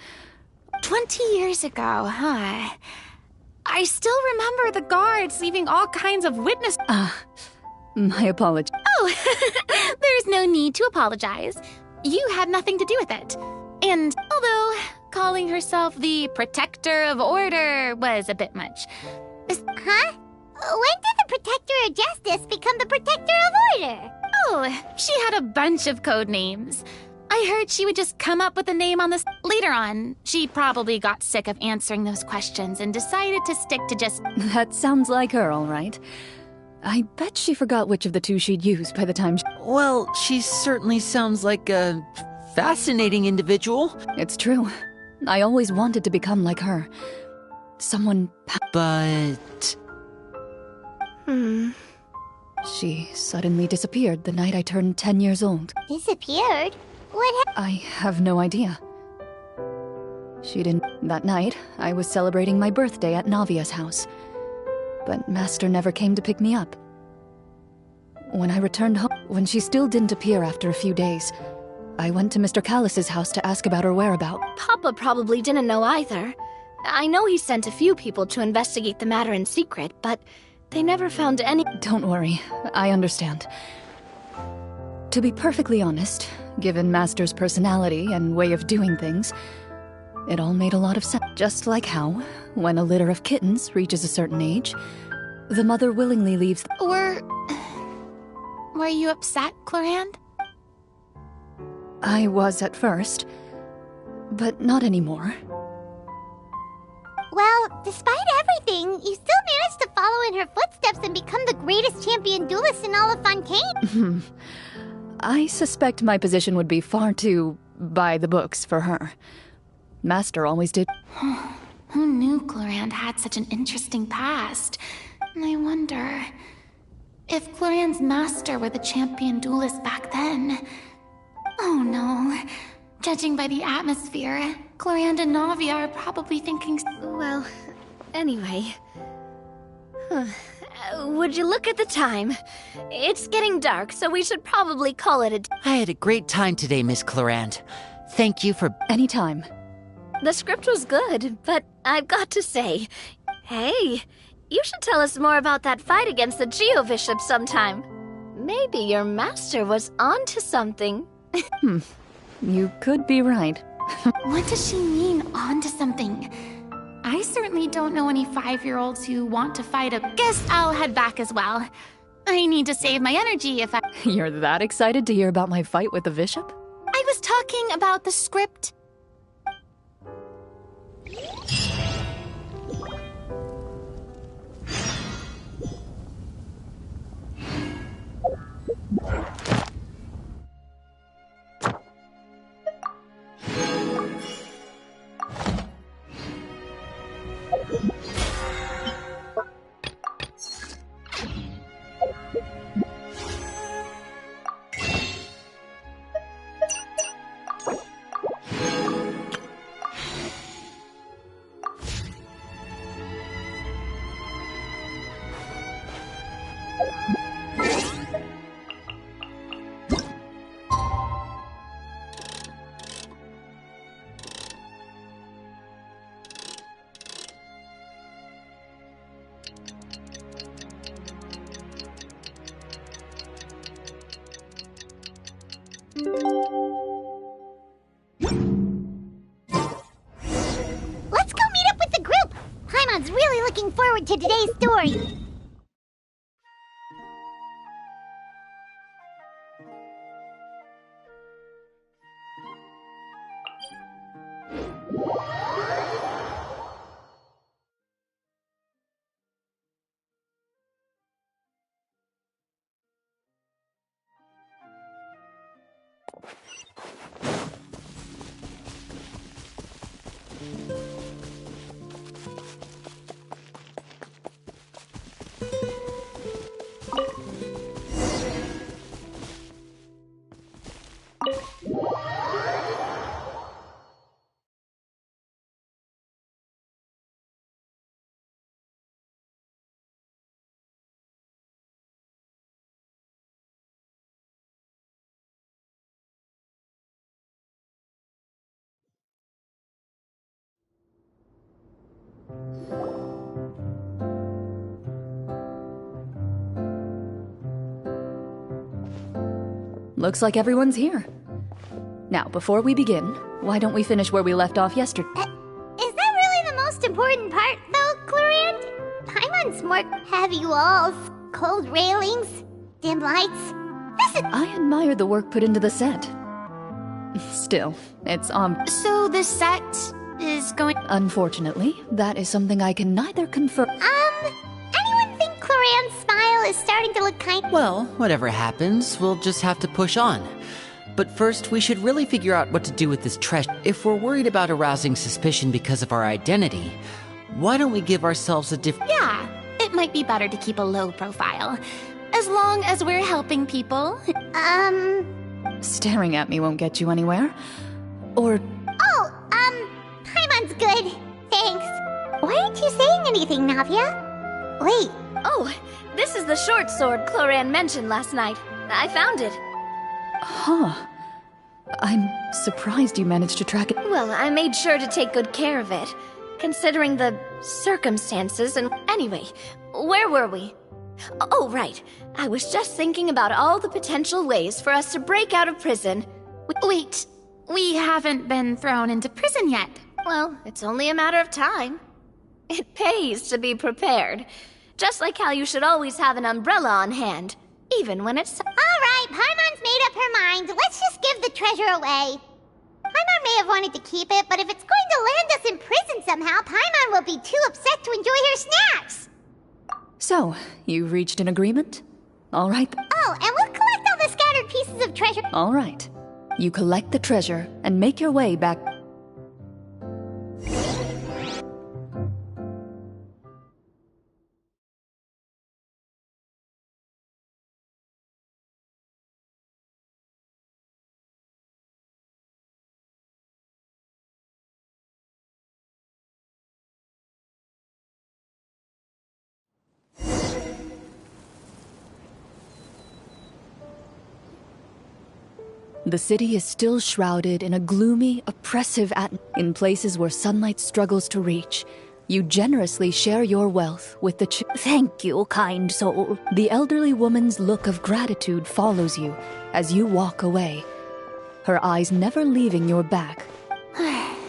20 years ago, huh? I still remember the guards leaving all kinds of witness... My apologies. Oh, there's no need to apologize. You had nothing to do with it. And although calling herself the protector of order was a bit much... Huh? When did the protector of justice become the protector of order? Oh, she had a bunch of code names. I heard she would just come up with a name on this. Later on, she probably got sick of answering those questions and decided to stick to just... That sounds like her, all right. I bet she forgot which of the two she'd used by the time Well, she certainly sounds like a fascinating individual. It's true. I always wanted to become like her. Someone... But... She suddenly disappeared the night I turned 10 years old. Disappeared? What I have no idea. She didn't... That night, I was celebrating my birthday at Navia's house. But Master never came to pick me up. When I returned home, when she still didn't appear after a few days, I went to Mr. Callus's house to ask about her whereabouts. Papa probably didn't know either. I know he sent a few people to investigate the matter in secret, but they never found any— Don't worry, I understand. To be perfectly honest, given Master's personality and way of doing things, it all made a lot of sense. Just like how, when a litter of kittens reaches a certain age, the mother willingly leaves— Were you upset, Clorinde? I was at first, but not anymore. Well, despite everything, you still managed to follow in her footsteps and become the greatest champion duelist in all of Fontaine. I suspect my position would be far too by the books for her. Master always did— Who knew Clorinde had such an interesting past? I wonder if Clorinde's master were the champion duelist back then. Oh no. Judging by the atmosphere, Clorinde and Navia are probably thinking— Well, anyway. Would you look at the time? It's getting dark, so we should probably call it a day. I had a great time today, Miss Clorinde. Thank you for— Anytime. The script was good, but I've got to say, hey, you should tell us more about that fight against the Geo-Bishop sometime. Maybe your master was onto something. You could be right. What does she mean, onto something? I certainly don't know any 5-year-olds who want to fight a— Guess I'll head back as well. I need to save my energy if I— You're that excited to hear about my fight with the bishop? I was talking about the script. Let's go meet up with the group! Paimon's really looking forward to today's story. Looks like everyone's here. Now, before we begin, why don't we finish where we left off yesterday? Is that really the most important part, though, Clorinde? Paimon's more heavy walls, cold railings, dim lights. I admire the work put into the set. Still, it's So this set is going— Unfortunately, that is something I can neither confirm— Anyone think Clorinde's smile is starting to look kind— Well, whatever happens, we'll just have to push on. But first, we should really figure out what to do with this treasure. If we're worried about arousing suspicion because of our identity, why don't we give ourselves a different— Yeah, it might be better to keep a low profile. As long as we're helping people. Staring at me won't get you anywhere. Or— Paimon's good. Thanks. Why aren't you saying anything, Navia? Wait, Oh, this is the short sword Clorinde mentioned last night. I found it. Huh. I'm surprised you managed to track it. Well, I made sure to take good care of it, considering the circumstances and... Anyway, where were we? Oh, right. I was just thinking about all the potential ways for us to break out of prison. Wait, we haven't been thrown into prison yet. Well, it's only a matter of time. It pays to be prepared. Just like how you should always have an umbrella on hand, even when it's... Alright, Paimon's made up her mind. Let's just give the treasure away. Paimon may have wanted to keep it, but if it's going to land us in prison somehow, Paimon will be too upset to enjoy her snacks. So, you reached an agreement? All right. Oh, and we'll collect all the scattered pieces of treasure. All right. You collect the treasure and make your way back... The city is still shrouded in a gloomy, oppressive atmosphere. In places where sunlight struggles to reach, you generously share your wealth with the Thank you, kind soul. The elderly woman's look of gratitude follows you as you walk away, her eyes never leaving your back.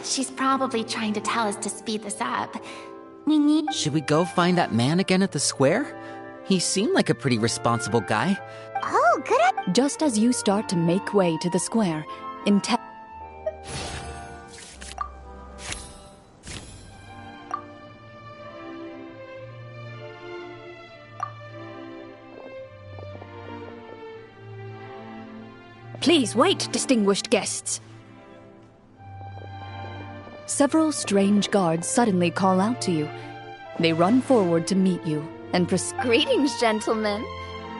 She's probably trying to tell us to speed this up. We need... Should we go find that man again at the square? He seemed like a pretty responsible guy. Oh, good. Just as you start to make way to the square, Please wait, distinguished guests. Several strange guards suddenly call out to you. They run forward to meet you and Greetings, gentlemen.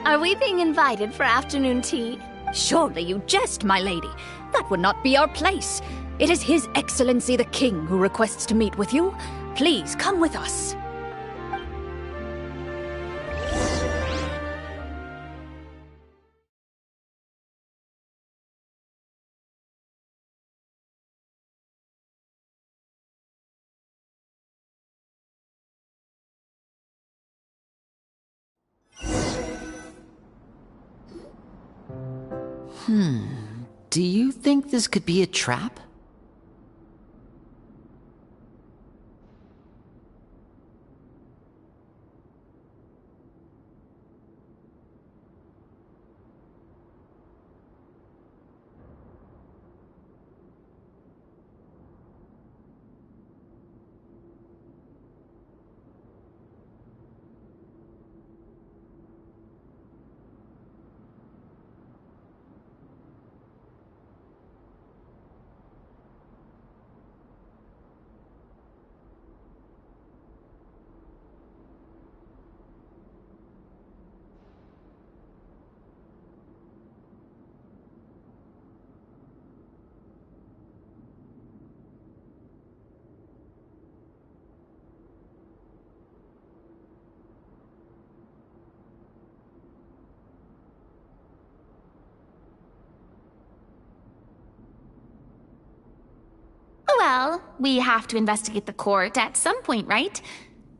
Are we being invited for afternoon tea? Surely you jest, my lady. That would not be our place. It is His Excellency the King who requests to meet with you. Please come with us. Do you think this could be a trap? Well, we have to investigate the court at some point, right?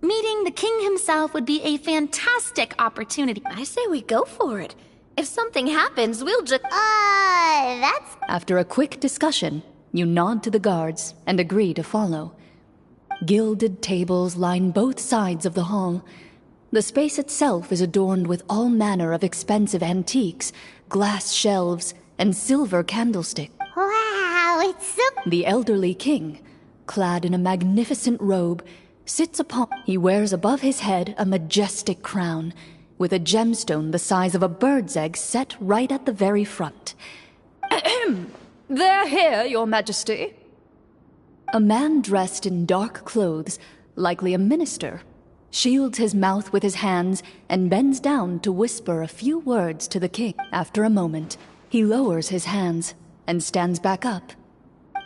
Meeting the king himself would be a fantastic opportunity. I say we go for it. If something happens, we'll just... That's... After a quick discussion, you nod to the guards and agree to follow. Gilded tables line both sides of the hall. The space itself is adorned with all manner of expensive antiques, glass shelves, and silver candlesticks. Wow, it's so... The elderly king, clad in a magnificent robe, sits upon... He wears above his head a majestic crown, with a gemstone the size of a bird's egg set right at the very front. Ahem! They're here, your majesty. A man dressed in dark clothes, likely a minister, shields his mouth with his hands and bends down to whisper a few words to the king. After a moment, he lowers his hands and stands back up.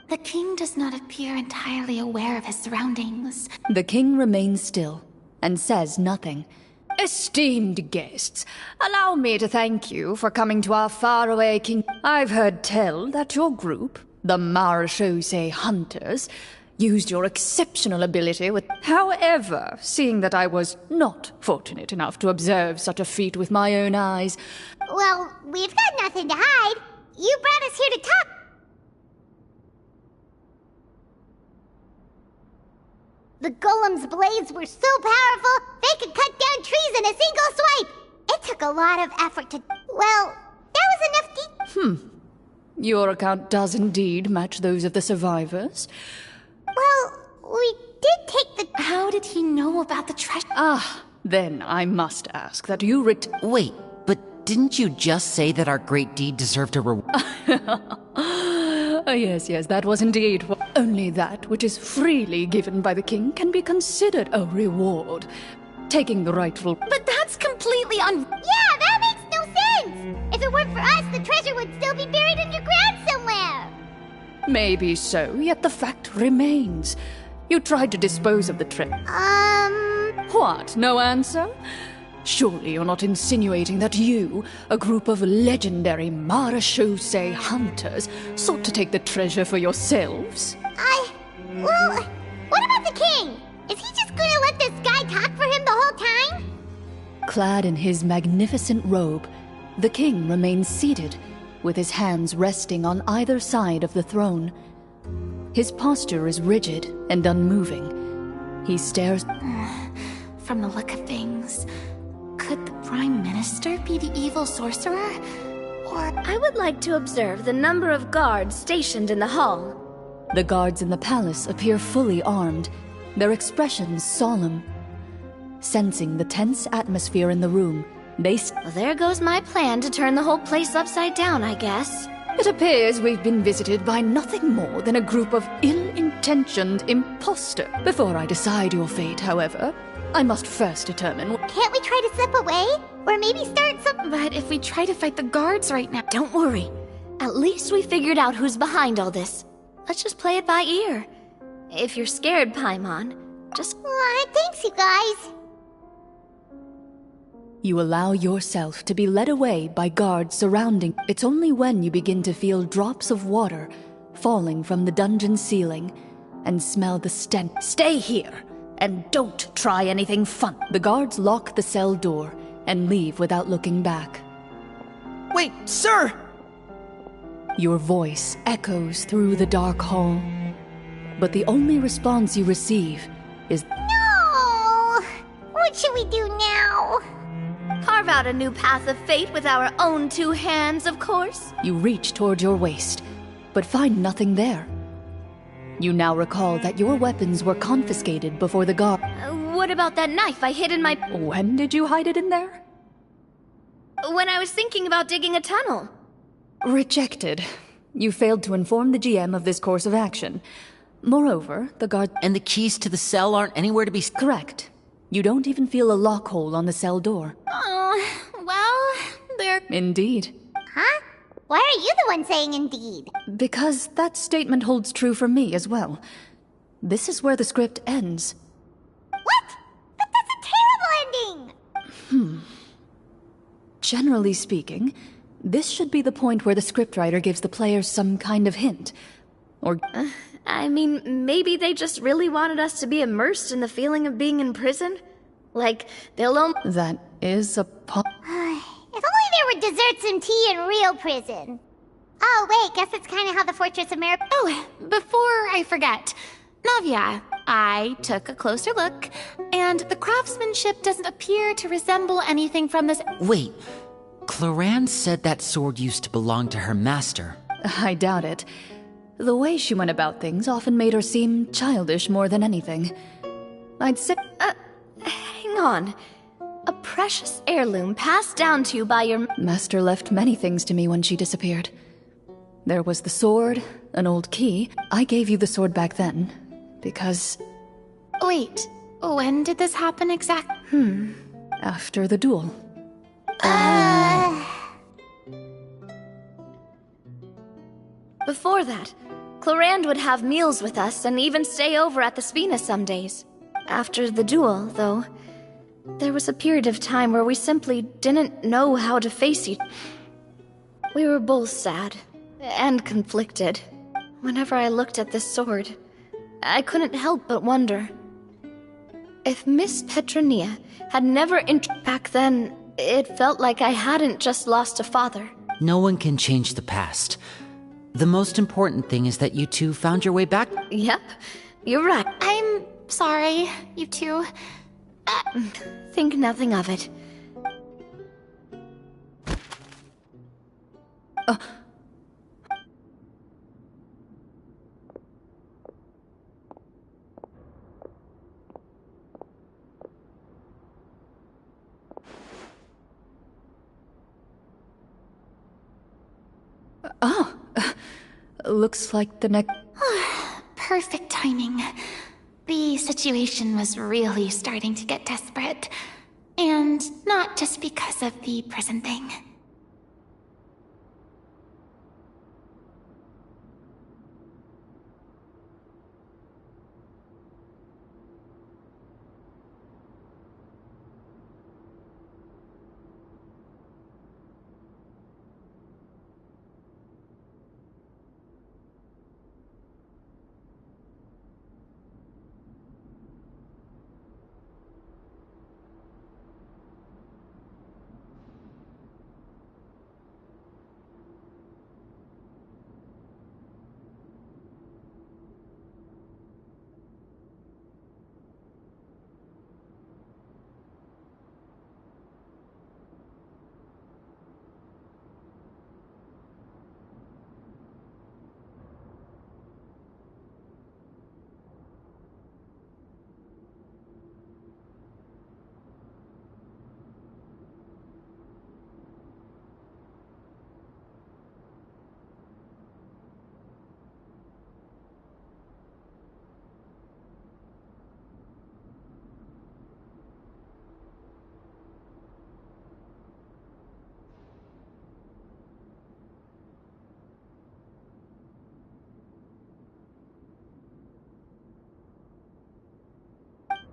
The king does not appear entirely aware of his surroundings. The king remains still and says nothing, Esteemed guests, allow me to thank you for coming to our faraway king. I've heard tell that your group, the Marechaussee Hunters, used your exceptional ability with... However, seeing that I was not fortunate enough to observe such a feat with my own eyes... Well, we've got nothing to hide. You brought us here to talk. The golem's blades were so powerful, they could cut down trees in a single swipe. It took a lot of effort to... Well, that was enough to... Your account does indeed match those of the survivors. Well, we did take the... How did he know about the treasure? Then I must ask that you Wait, but didn't you just say that our great deed deserved a reward? Yes, that was indeed. Only that which is freely given by the king can be considered a reward. Taking the rightful... But that's completely Yeah, that makes no sense! If it weren't for us, the treasure would still be buried underground somewhere! Maybe so, yet the fact remains. You tried to dispose of the treasure. What, no answer? Surely you're not insinuating that you, a group of legendary Marechaussee hunters, sought to take the treasure for yourselves? Well, what about the king? Is he just gonna let this guy talk for him the whole time? Clad in his magnificent robe, the king remains seated, with his hands resting on either side of the throne. His posture is rigid and unmoving. He stares... From the look of things, could the Prime Minister be the evil sorcerer? Or... I would like to observe the number of guards stationed in the hall. The guards in the palace appear fully armed, their expressions solemn. Sensing the tense atmosphere in the room, they... Well, there goes my plan to turn the whole place upside down, I guess. It appears we've been visited by nothing more than a group of ill-intentioned imposters. Before I decide your fate, however, I must first determine... Can't we try to slip away? Or maybe start some... But if we try to fight the guards right now... Don't worry. At least we figured out who's behind all this. Let's just play it by ear. If you're scared, Paimon, just... thanks, you guys. You allow yourself to be led away by guards surrounding. It's only when you begin to feel drops of water falling from the dungeon ceiling and smell the stench. Stay here and don't try anything fun. The guards lock the cell door and leave without looking back. Wait, sir! Your voice echoes through the dark hall, but the only response you receive is... No! What should we do now? carve out a new path of fate with our own two hands, of course. You reach toward your waist, but find nothing there. You now recall that your weapons were confiscated before the guard... What about that knife I hid in my... When did you hide it in there? When I was thinking about digging a tunnel. Rejected. You failed to inform the GM of this course of action. Moreover, the guard... And the keys to the cell aren't anywhere to be... Correct. You don't even feel a lock hole on the cell door. Well, they're... Indeed. Huh? Why are you the one saying indeed? Because that statement holds true for me as well. This is where the script ends. What? But that's a terrible ending! Generally speaking, this should be the point where the scriptwriter gives the players some kind of hint. Or... I mean, maybe they just really wanted us to be immersed in the feeling of being in prison? Like, they'll only... That is a If only there were desserts and tea in real prison. Oh, wait, guess that's kind of how the Fortress of America... Oh, before I forget. Navia, I took a closer look, and the craftsmanship doesn't appear to resemble anything from this... Wait, Clorinde said that sword used to belong to her master. I doubt it. The way she went about things often made her seem childish more than anything. I'd say... Hang on. A precious heirloom passed down to you by your... Master left many things to me when she disappeared. There was the sword, an old key. I gave you the sword back then, because... Wait, when did this happen exactly? After the duel. Before that, Clorinde would have meals with us and even stay over at the Spina some days. After the duel, though, There was a period of time where we simply didn't know how to face each. We were both sad and conflicted. Whenever I looked at this sword, I couldn't help but wonder. If Miss Petronia had never back then, it felt like I hadn't just lost a father. No one can change the past. The most important thing is that you two found your way back. Yep, you're right. I'm sorry, you two. Think nothing of it. Looks like the next... Perfect timing. The situation was really starting to get desperate. And not just because of the prison thing.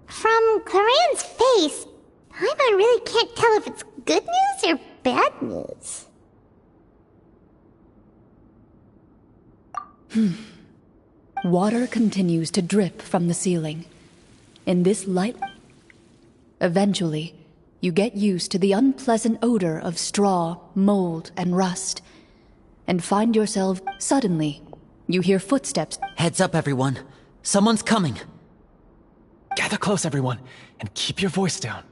From Clorinde's face, Paimon really can't tell if it's good news or bad news. Water continues to drip from the ceiling. In this light... Eventually, you get used to the unpleasant odor of straw, mold, and rust. And find yourself... Suddenly, you hear footsteps. Heads up, everyone. Someone's coming. Gather close, everyone, and keep your voice down.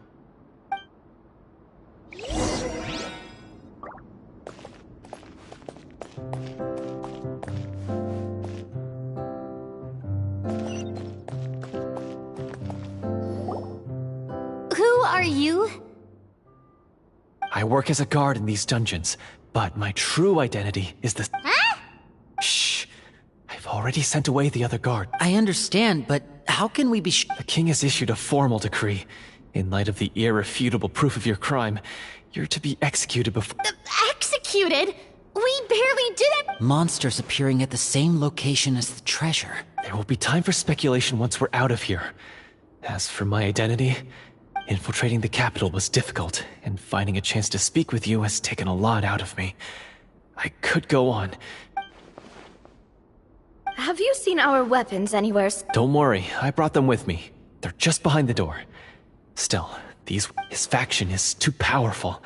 Who are you? I work as a guard in these dungeons, but my true identity is the... Huh? Shh! I've already sent away the other guard. I understand, but how can we be The king has issued a formal decree. In light of the irrefutable proof of your crime, you're to be executed before... Executed? We barely did it! Monsters appearing at the same location as the treasure. There will be time for speculation once we're out of here. As for my identity, infiltrating the capital was difficult, and finding a chance to speak with you has taken a lot out of me. I could go on. Have you seen our weapons anywhere? Don't worry, I brought them with me. They're just behind the door. Still, his faction is too powerful.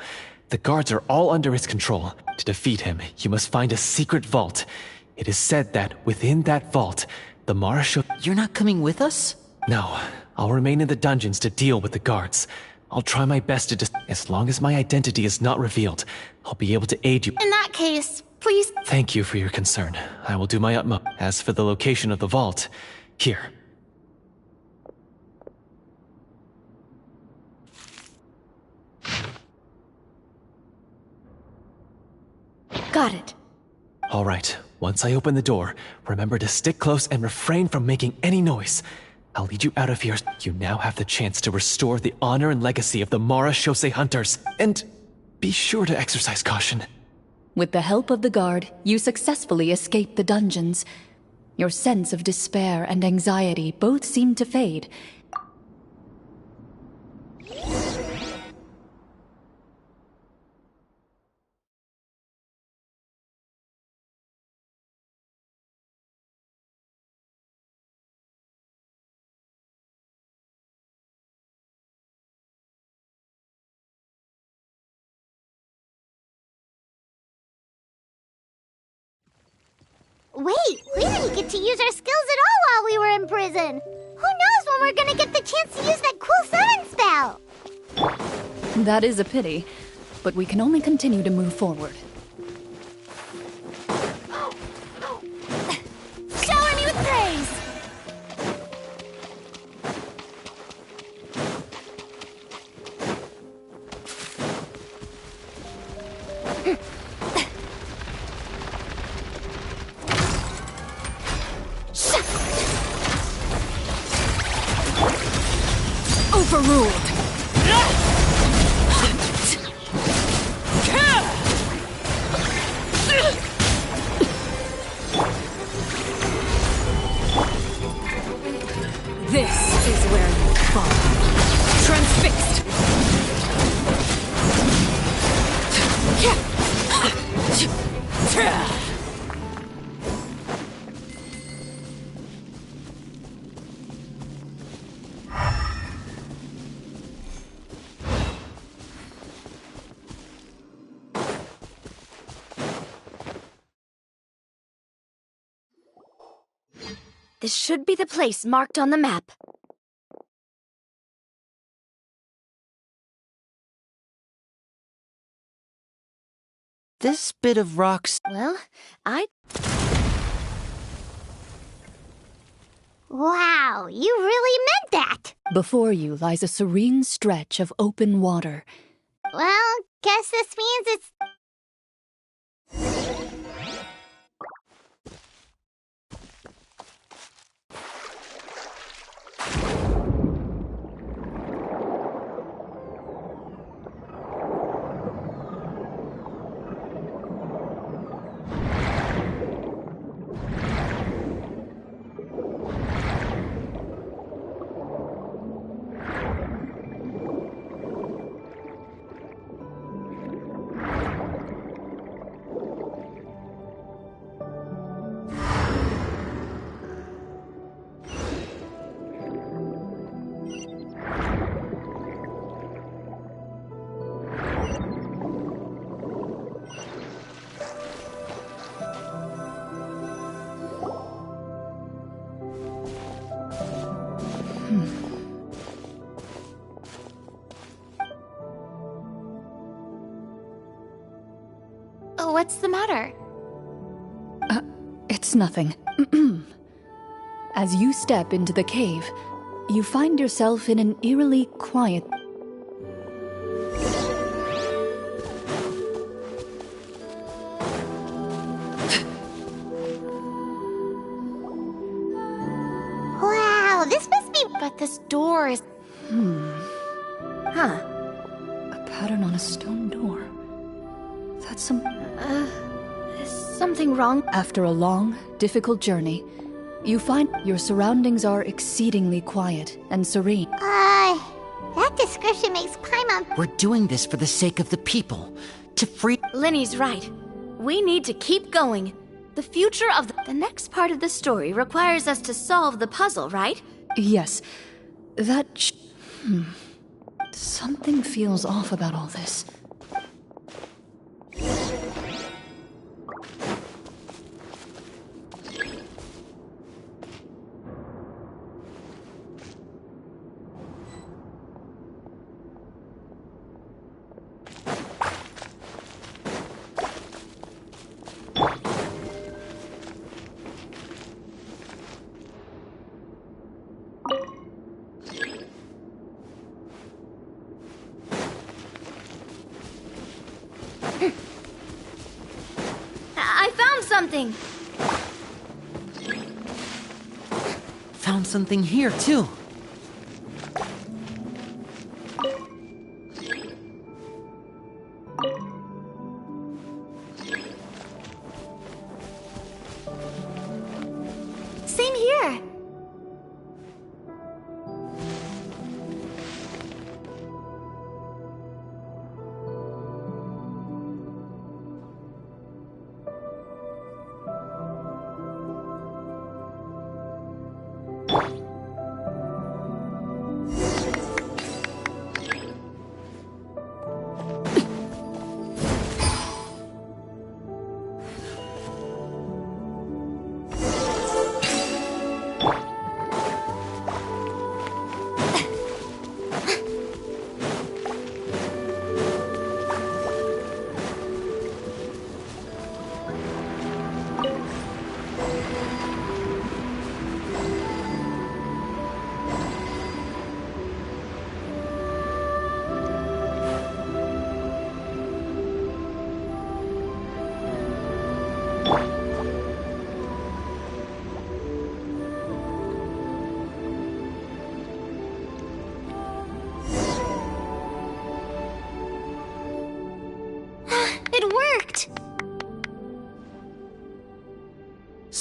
The guards are all under his control. To defeat him, you must find a secret vault. It is said that within that vault, the Marshal... You're not coming with us? No, I'll remain in the dungeons to deal with the guards. I'll try my best to as long as my identity is not revealed, I'll be able to aid you. In that case, please... Thank you for your concern. I will do my utmost. As for the location of the vault, here. Got it. All right, once I open the door, remember to stick close and refrain from making any noise. I'll lead you out of here. You now have the chance to restore the honor and legacy of the Marashose hunters. And be sure to exercise caution. With the help of the guard, you successfully escape the dungeons. Your sense of despair and anxiety both seem to fade. Wait, we didn't get to use our skills at all while we were in prison. Who knows when we're gonna get the chance to use that cool summon spell? That is a pity, but we can only continue to move forward. Shower me with praise! Overruled! This is where you fall. Transfixed! This should be the place marked on the map. This bit of rock's... Well, Wow, you really meant that! Before you lies a serene stretch of open water. Well, guess this means it's... What's the matter? It's nothing. As you step into the cave, you find yourself in an eerily quiet... Wow, this must be... But this door is... huh. A pattern on a stone door. That's some... Is something wrong? After a long, difficult journey, you find your surroundings are exceedingly quiet and serene. That description makes Paimon... We're doing this for the sake of the people. To free... Linny's right. We need to keep going. The future of the next part of the story requires us to solve the puzzle, right? Yes, that... Something feels off about all this. I found something! Found something here, too. Same here!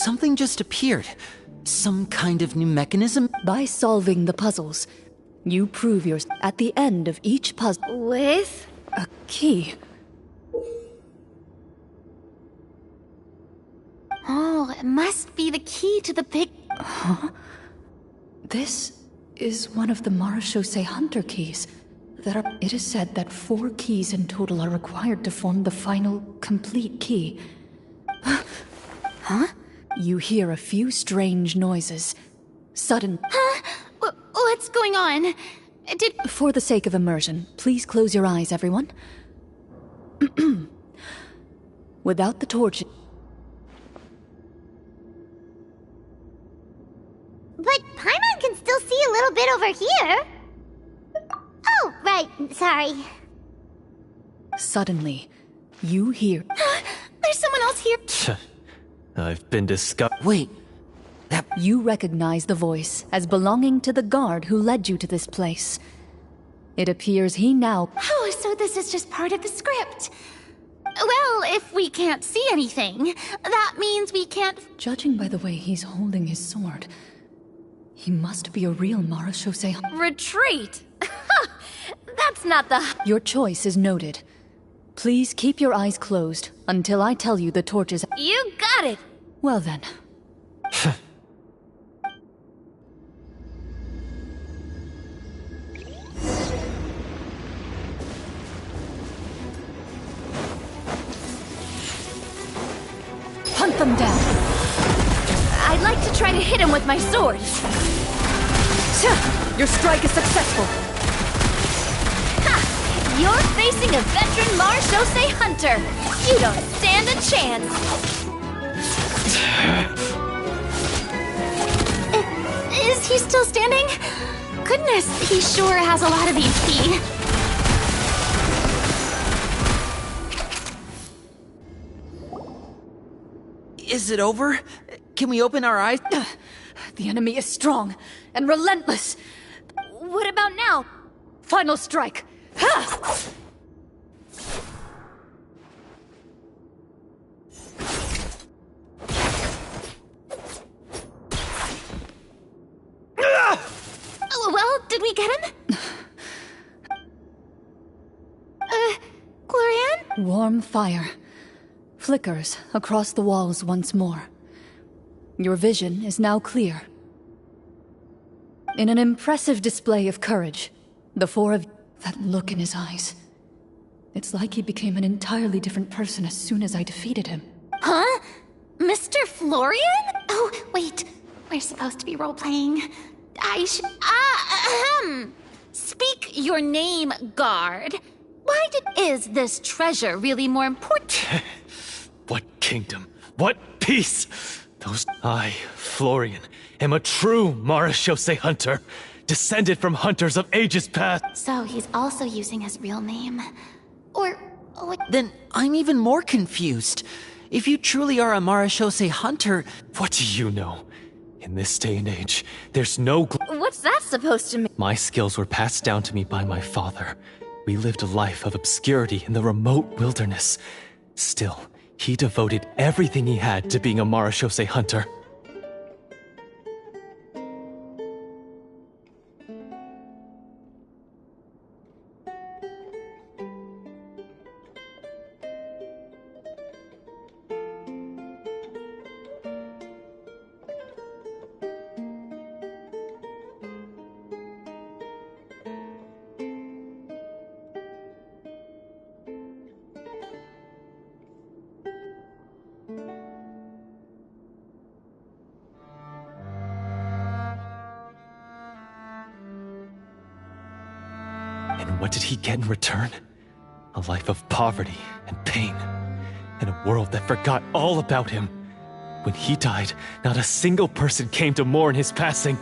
something just appeared. Some kind of new mechanism? By solving the puzzles, you prove yours at the end of each puzzle. With? A key. Oh, it must be the key to the big... Huh? This is one of the Marachose Hunter keys. It is said that 4 keys in total are required to form the final, complete key. Huh? You hear a few strange noises. Sudden... Huh? What's going on? For the sake of immersion, please close your eyes, everyone. Without the torch... But Paimon can still see a little bit over here. Oh, right, sorry. Suddenly, you hear... There's someone else here. I've been discovered. Wait, You recognize the voice as belonging to the guard who led you to this place. It appears he now... Oh, so this is just part of the script. Well, if we can't see anything, that means we can't... Judging by the way he's holding his sword, he must be a real Marachose. Retreat! That's not the... Your choice is noted. Please keep your eyes closed until I tell you the torches... You got it! Well then. Hunt them down. I'd like to try to hit him with my sword. Your strike is successful. Ha! You're facing a veteran Marachose hunter. You don't stand a chance. Is he still standing? Goodness, he sure has a lot of HP. is it over? Can we open our eyes? The enemy is strong and relentless. What about now? Final strike. Ha! Well, did we get him? Clorinde? Warm fire flickers across the walls once more. Your vision is now clear. In an impressive display of courage, the four of that look in his eyes. It's like he became an entirely different person as soon as I defeated him. Huh? Mr. Florian? Oh, wait. We're supposed to be role-playing. I should... Speak your name, guard. Why is this treasure really more important? What kingdom? What peace? I, Florian, am a true Marachose hunter, descended from hunters of ages past. So he's also using his real name. Or... Then I'm even more confused. If you truly are a Marachose hunter... What do you know? In this day and age, there's no... What's that supposed to mean? My skills were passed down to me by my father. We lived a life of obscurity in the remote wilderness. Still, he devoted everything he had to being a Marachose hunter. And what did he get in return? A life of poverty and pain, and a world that forgot all about him. When he died, not a single person came to mourn his passing.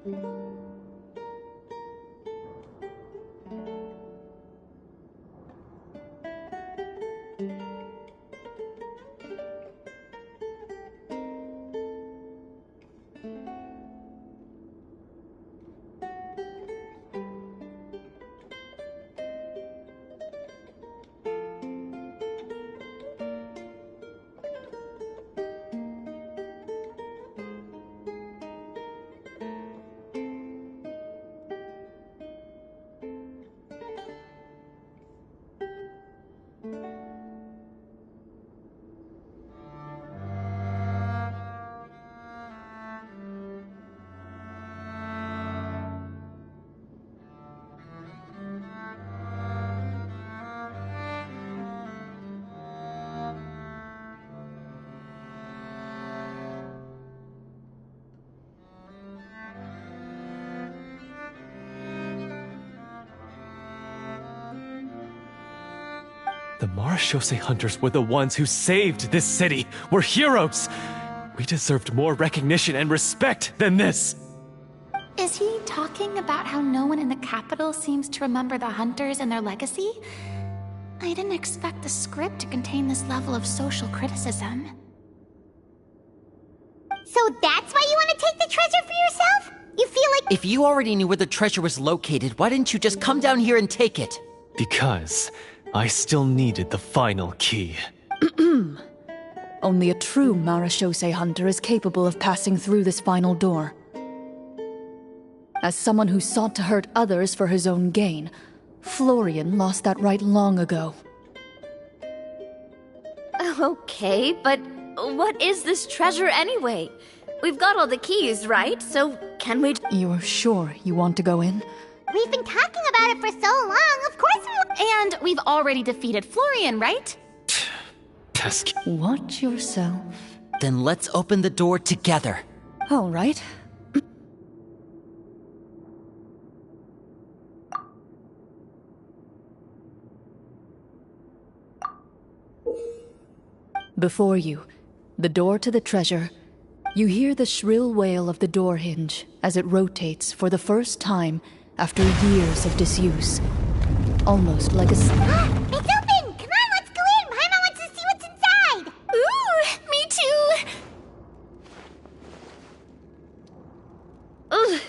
The Marashose hunters were the ones who saved this city. We're heroes. We deserved more recognition and respect than this. Is he talking about how no one in the capital seems to remember the hunters and their legacy? I didn't expect the script to contain this level of social criticism. So that's why you want to take the treasure for yourself? You feel like— If you already knew where the treasure was located, why didn't you just come down here and take it? Because I still needed the final key. Only a true Marashose hunter is capable of passing through this final door. As someone who sought to hurt others for his own gain, Florian lost that right long ago. Okay, but what is this treasure anyway? We've got all the keys, right? So can we— You're sure you want to go in? we've been talking about it for so long, of course we— And we've already defeated Florian, right? Pesky. Watch yourself. Then let's open the door together. All right. Before you, the door to the treasure. You hear the shrill wail of the door hinge as it rotates for the first time after years of disuse. Almost like a... It's open! Come on, let's go in! Paimon wants to see what's inside! Ooh, me too! Ugh,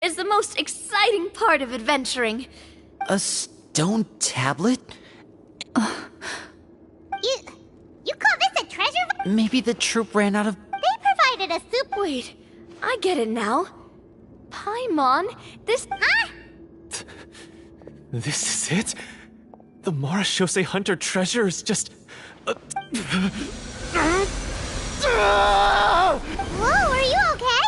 is the most exciting part of adventuring. A stone tablet? You call this a treasure? Maybe the troop ran out of... They provided us soup. Wait, I get it now. Paimon, this— Huh? This is it? The Marashose hunter treasure is just... Whoa, are you okay?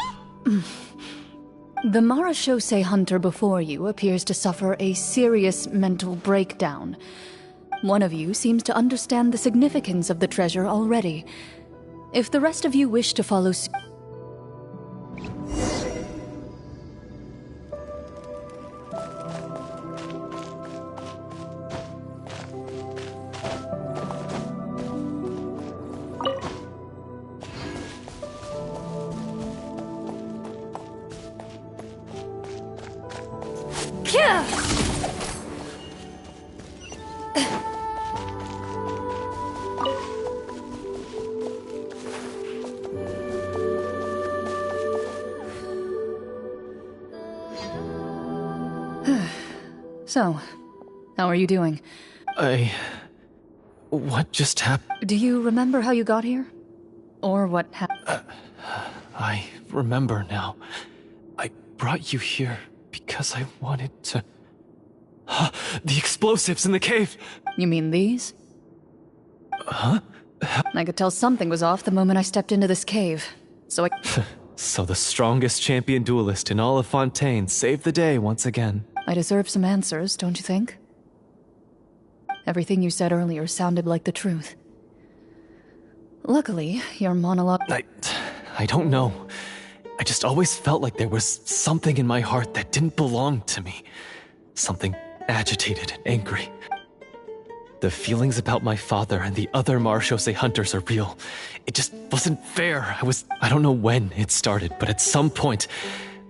The Marashose hunter before you appears to suffer a serious mental breakdown. One of you seems to understand the significance of the treasure already. If the rest of you wish to follow suit... So, how are you doing? What just happened? Do you remember how you got here? Or what happened? I remember now. I brought you here because I wanted to... The explosives in the cave! You mean these? Huh? I could tell something was off the moment I stepped into this cave. So I... So the strongest champion duelist in all of Fontaine saved the day once again. I deserve some answers, don't you think? Everything you said earlier sounded like the truth. Luckily, your monologue... I don't know. I just always felt like there was something in my heart that didn't belong to me. Something agitated and angry. The feelings about my father and the other Marechaussee hunters are real. It just wasn't fair. I don't know when it started, but at some point,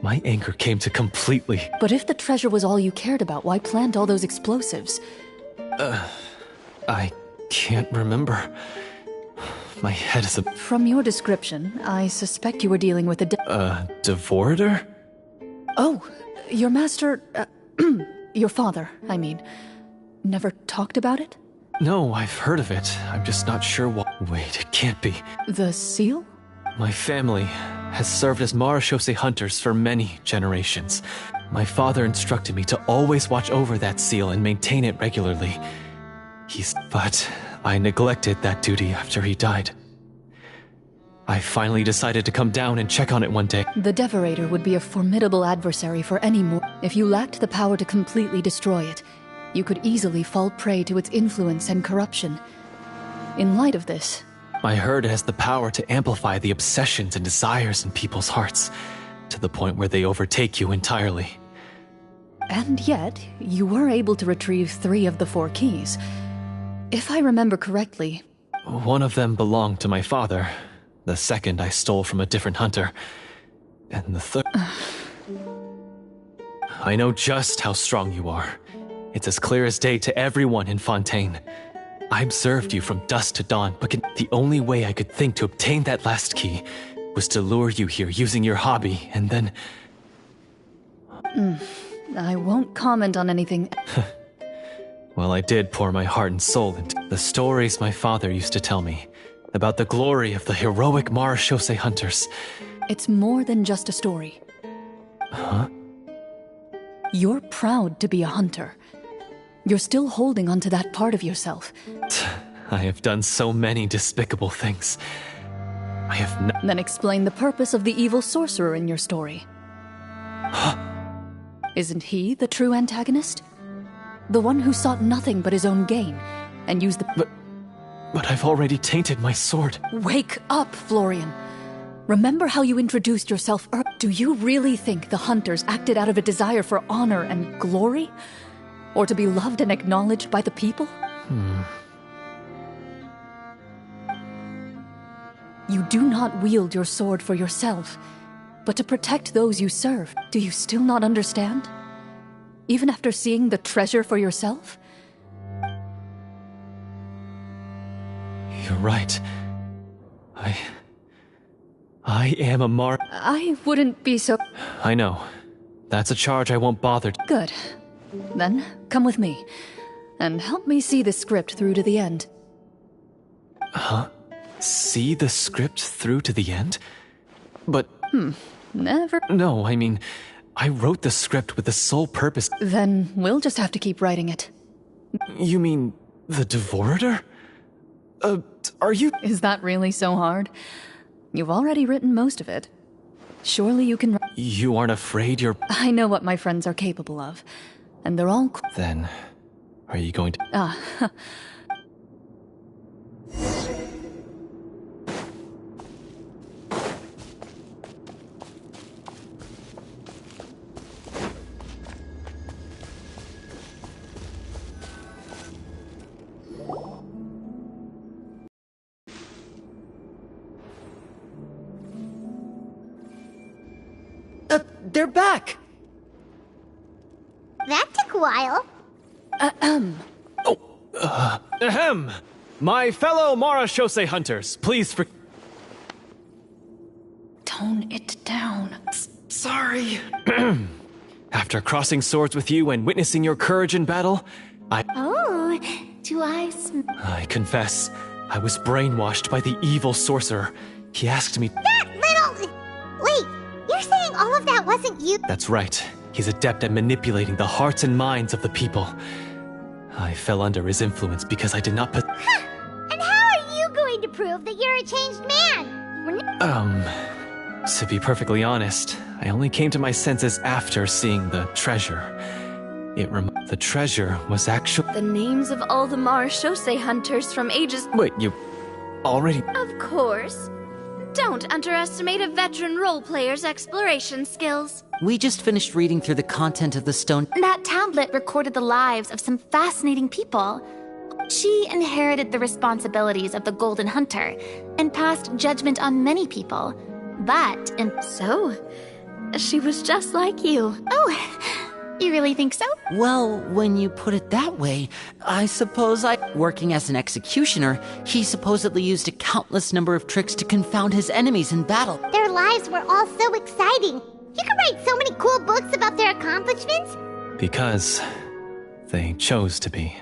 my anger came to completely. But if the treasure was all you cared about, why plant all those explosives? I can't remember. My head is a... From your description, I suspect you were dealing with a Devorator? Oh, your master... your father, I mean. Never talked about it? No, I've heard of it. I'm just not sure what... Wait, it can't be. The seal? My family has served as Marechaussee hunters for many generations. My father instructed me to always watch over that seal and maintain it regularly. But I neglected that duty after he died. I finally decided to come down and check on it one day. The Devorator would be a formidable adversary for any more. If you lacked the power to completely destroy it, you could easily fall prey to its influence and corruption. In light of this... I heard it has the power to amplify the obsessions and desires in people's hearts, to the point where they overtake you entirely. And yet, you were able to retrieve 3 of the 4 keys. If I remember correctly... One of them belonged to my father. The second I stole from a different hunter. And the third... I know just how strong you are. It's as clear as day to everyone in Fontaine. I observed you from dusk to dawn, but the only way I could think to obtain that last key was to lure you here using your hobby, and then... I won't comment on anything. Well, I did pour my heart and soul into the stories my father used to tell me about the glory of the heroic Marechaussee hunters. It's more than just a story. Huh? You're proud to be a hunter. You're still holding onto that part of yourself. I have done so many despicable things. I have Then explain the purpose of the evil sorcerer in your story. Isn't he the true antagonist? The one who sought nothing but his own gain, and used the... But I've already tainted my sword. Wake up, Florian. Remember how you introduced yourself earlier? Do you really think the hunters acted out of a desire for honor and glory? Or to be loved and acknowledged by the people? You do not wield your sword for yourself, but to protect those you serve. Do you still not understand? Even after seeing the treasure for yourself? You're right. I am a I wouldn't be so... I know. That's a charge I won't bother... Good. Then, come with me, and help me see the script through to the end. Huh? See the script through to the end? But... Never... No, I mean, I wrote the script with the sole purpose... Then we'll just have to keep writing it. You mean the Devorator? Are you... Is that really so hard? You've already written most of it. Surely you can... You aren't afraid you're... I know what my friends are capable of, and they're all... Then, are you going to... They're back! That took a while. Ahem! My fellow Marechaussee hunters, please Tone it down. Sorry. After crossing swords with you and witnessing your courage in battle, Oh, do I... I confess, I was brainwashed by the evil sorcerer. He asked me... That little... Wait, you're saying all of that wasn't you? That's right. He's adept at manipulating the hearts and minds of the people. I fell under his influence because I did not put... Huh. And how are you going to prove that you're a changed man? To be perfectly honest, I only came to my senses after seeing the treasure. The treasure was actually... The names of all the Marechaussee hunters from ages... Wait, you already... Of course. Don't underestimate a veteran role-player's exploration skills. We just finished reading through the content of the stone. That tablet recorded the lives of some fascinating people. She inherited the responsibilities of the Golden Hunter and passed judgment on many people. But So, she was just like you. Oh, you really think so? Well, when you put it that way, I suppose Working as an executioner, he supposedly used a countless number of tricks to confound his enemies in battle. Their lives were all so exciting. You could write so many cool books about their accomplishments. Because they chose to be.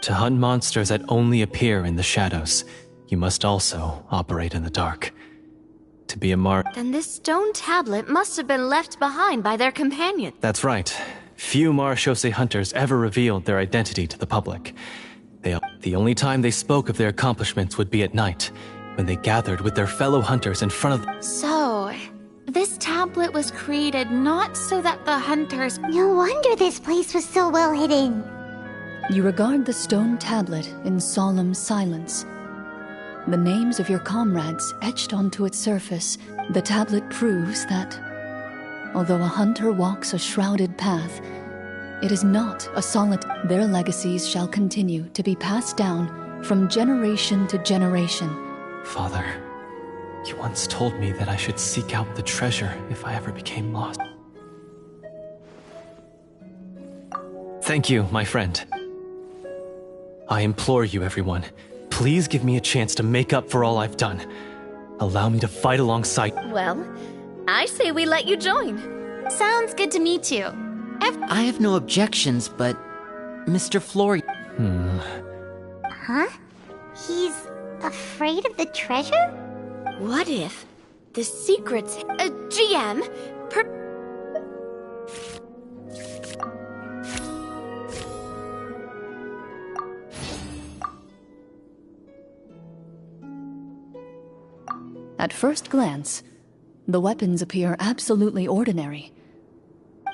To hunt monsters that only appear in the shadows, you must also operate in the dark. To be a Then this stone tablet must have been left behind by their companion. That's right. Few Marechaussee hunters ever revealed their identity to the public. The only time they spoke of their accomplishments would be at night, when they gathered with their fellow hunters in front of... So, this tablet was created not so that the hunters... No wonder this place was so well hidden. You regard the stone tablet in solemn silence. The names of your comrades etched onto its surface, the tablet proves that, although a hunter walks a shrouded path, it is not a solid. Their legacies shall continue to be passed down from generation to generation. Father, you once told me that I should seek out the treasure if I ever became lost. Thank you, my friend. I implore you, everyone, please give me a chance to make up for all I've done. Allow me to fight alongside... Well, I say we let you join. Sounds good to me too. I have no objections, but... Mr. Florian... Huh? He's afraid of the treasure? What if the secret's... GM... At first glance, the weapons appear absolutely ordinary.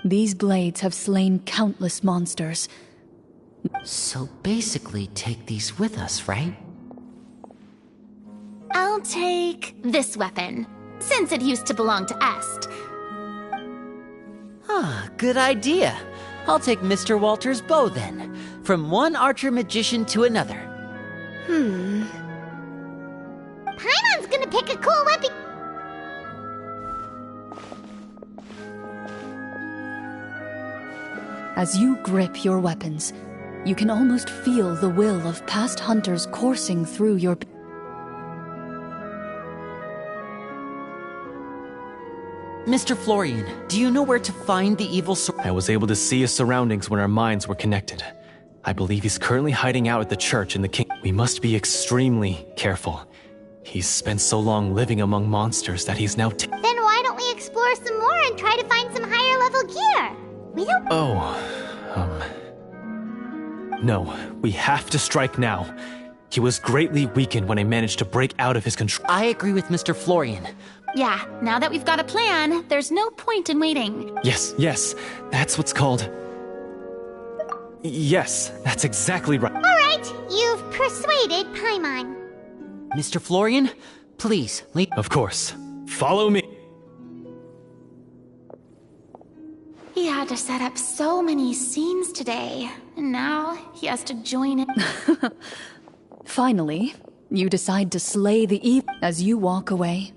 These blades have slain countless monsters. So basically take these with us, right? I'll take this weapon, since it used to belong to Est. Ah, good idea. I'll take Mr. Walter's bow then. From one archer magician to another. Paimon's gonna pick a cool weapon. As you grip your weapons, you can almost feel the will of past hunters coursing through your... Mr. Florian, do you know where to find the evil I was able to see his surroundings when our minds were connected. I believe he's currently hiding out at the church in the king. We must be extremely careful. He's spent so long living among monsters that he's now... Then why don't we explore some more and try to find some higher level gear? We don't... No, we have to strike now. He was greatly weakened when I managed to break out of his control. I agree with Mr. Florian. Yeah, now that we've got a plan, there's no point in waiting. Yes, that's what's called... Yes, that's exactly right. All right, you've persuaded Paimon. Mr. Florian, please, lead... Of course. Follow me. He had to set up so many scenes today, and now he has to join it. Finally, you decide to slay the evil as you walk away.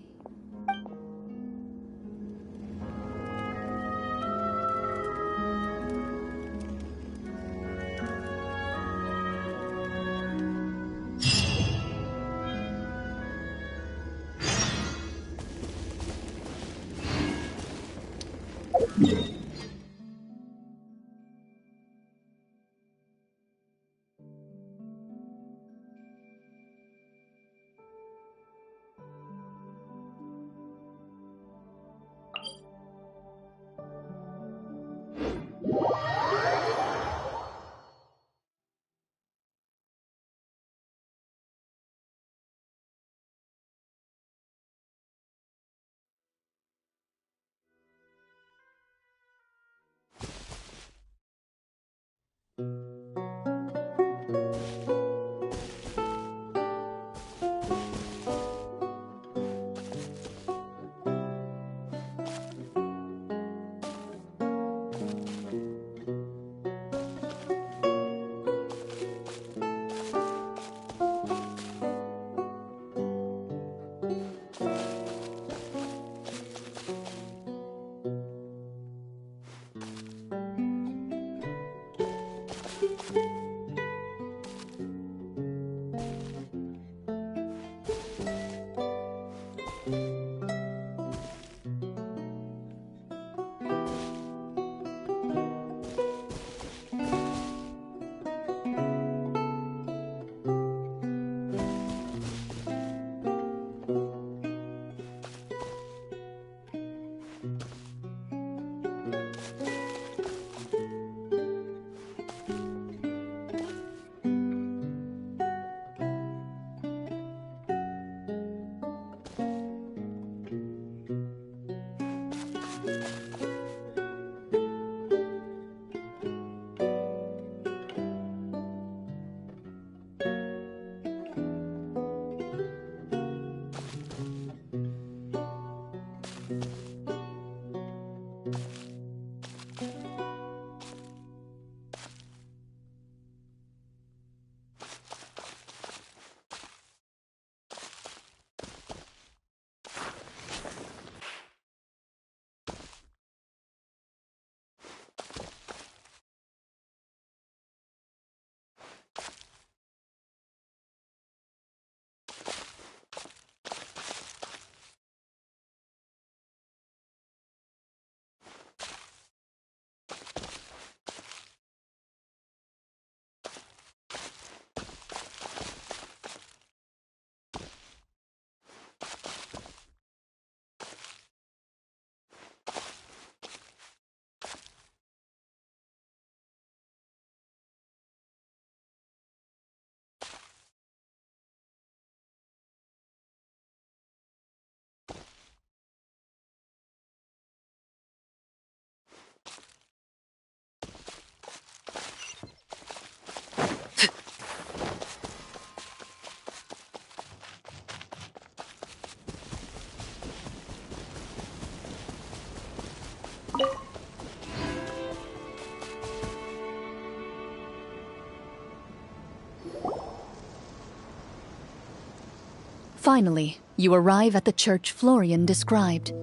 Finally, you arrive at the church Florian described.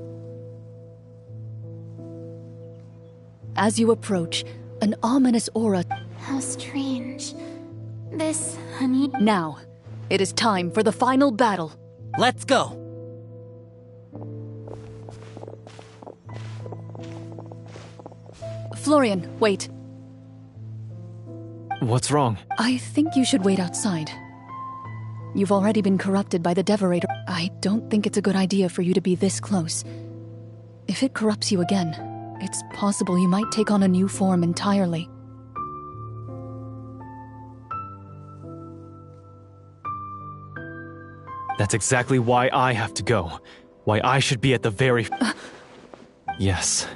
As you approach, an ominous aura... How strange. This honey... Now, it is time for the final battle. Let's go! Florian, wait. What's wrong? I think you should wait outside. You've already been corrupted by the Devorator. I don't think it's a good idea for you to be this close. If it corrupts you again, it's possible you might take on a new form entirely. That's exactly why I have to go. Why I should be at the very... Yes.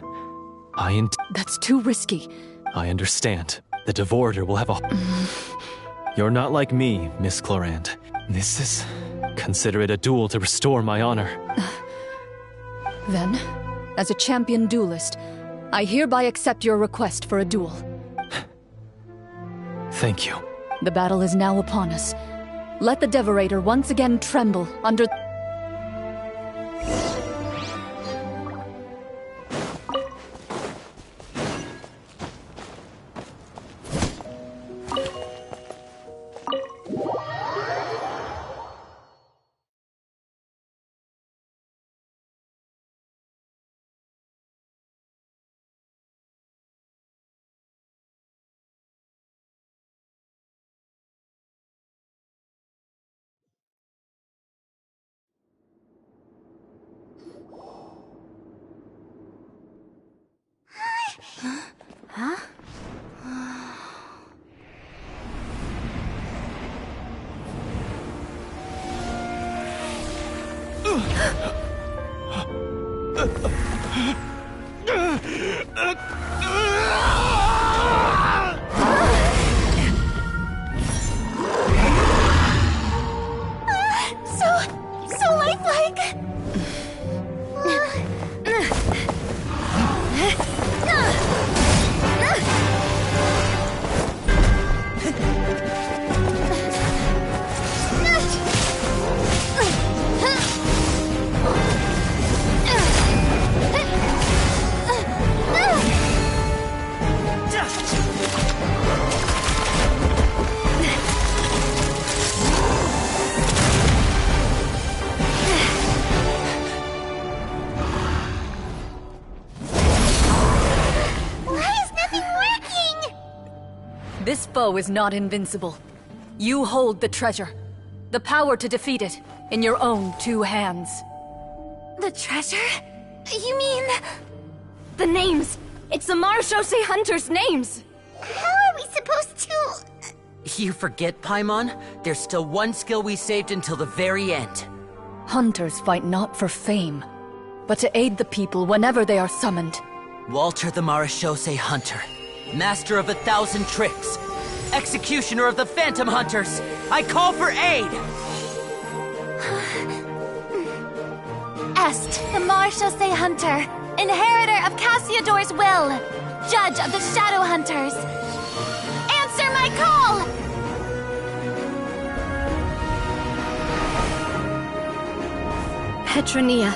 That's too risky. I understand. The Devorator will have a... You're not like me, Miss Clorinde. This is... Consider it a duel to restore my honor. Then, as a champion duelist, I hereby accept your request for a duel. Thank you. The battle is now upon us. Let the Devorator once again tremble under... So lifelike! This foe is not invincible. You hold the treasure. The power to defeat it in your own two hands. The treasure? You mean... The names! It's the Marechaussee Hunters' names! How are we supposed to... You forget, Paimon? There's still one skill we saved until the very end. Hunters fight not for fame, but to aid the people whenever they are summoned. Walter the Marechaussee Hunter, master of 1,000 tricks, executioner of the Phantom Hunters, I call for aid! Est, the Marechaussee Hunter, inheritor of Cassiodor's will, judge of the Shadow Hunters. Answer my call! Petronia,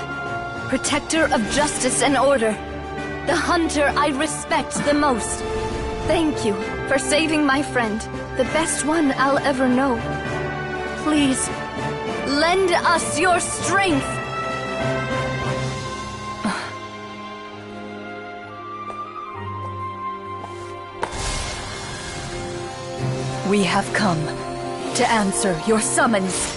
protector of justice and order. The hunter I respect the most. Thank you for saving my friend, the best one I'll ever know. Please, lend us your strength! We have come to answer your summons.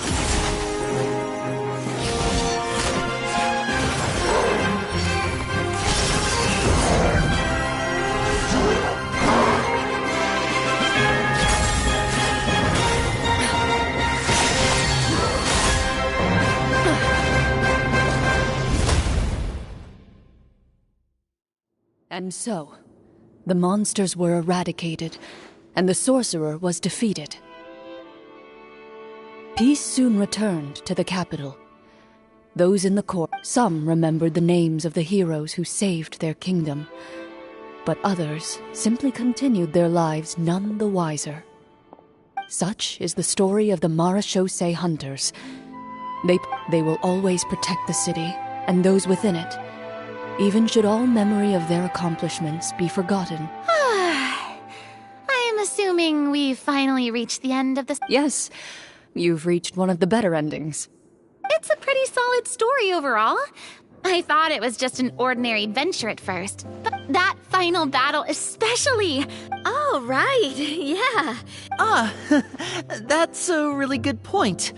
And so, the monsters were eradicated, and the sorcerer was defeated. Peace soon returned to the capital. Those in the court, some remembered the names of the heroes who saved their kingdom, but others simply continued their lives none the wiser. Such is the story of the Marechaussee Hunters. They will always protect the city and those within it, even should all memory of their accomplishments be forgotten. I'm assuming we've finally reached the end of this. Yes, you've reached one of the better endings. It's a pretty solid story overall. I thought it was just an ordinary adventure at first, but that final battle especially. Oh, right, yeah. That's a really good point.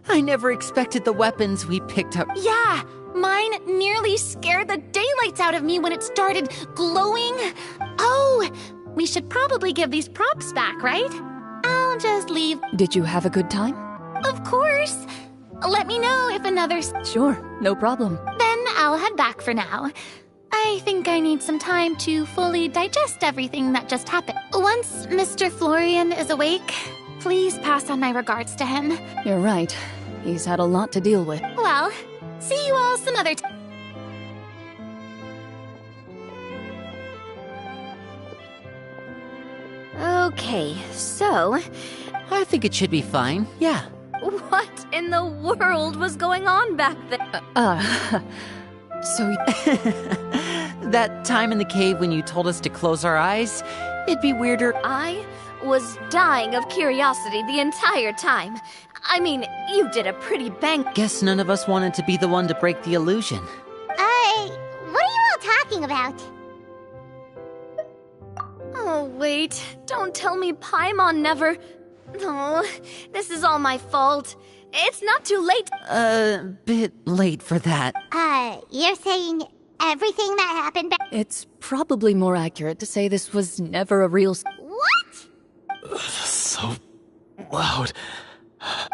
I never expected the weapons we picked up. Yeah, mine nearly scared the daylights out of me when it started glowing. Oh, we should probably give these props back, right? I'll just leave. Did you have a good time? Of course. Let me know if another... Sure, no problem. Then I'll head back for now. I think I need some time to fully digest everything that just happened. Once Mr. Florian is awake, please pass on my regards to him. You're right. He's had a lot to deal with. Well, see you all some other time. Okay, so... I think it should be fine, yeah. What in the world was going on back there? So... That time in the cave when you told us to close our eyes, it'd be weirder. I was dying of curiosity the entire time. I mean, you did a pretty bang... Guess none of us wanted to be the one to break the illusion. What are you all talking about? Oh, wait. Don't tell me Paimon never... Oh, this is all my fault. It's not too late. Bit late for that. You're saying everything that happened back... It's probably more accurate to say this was never a real... What? So loud. Hey,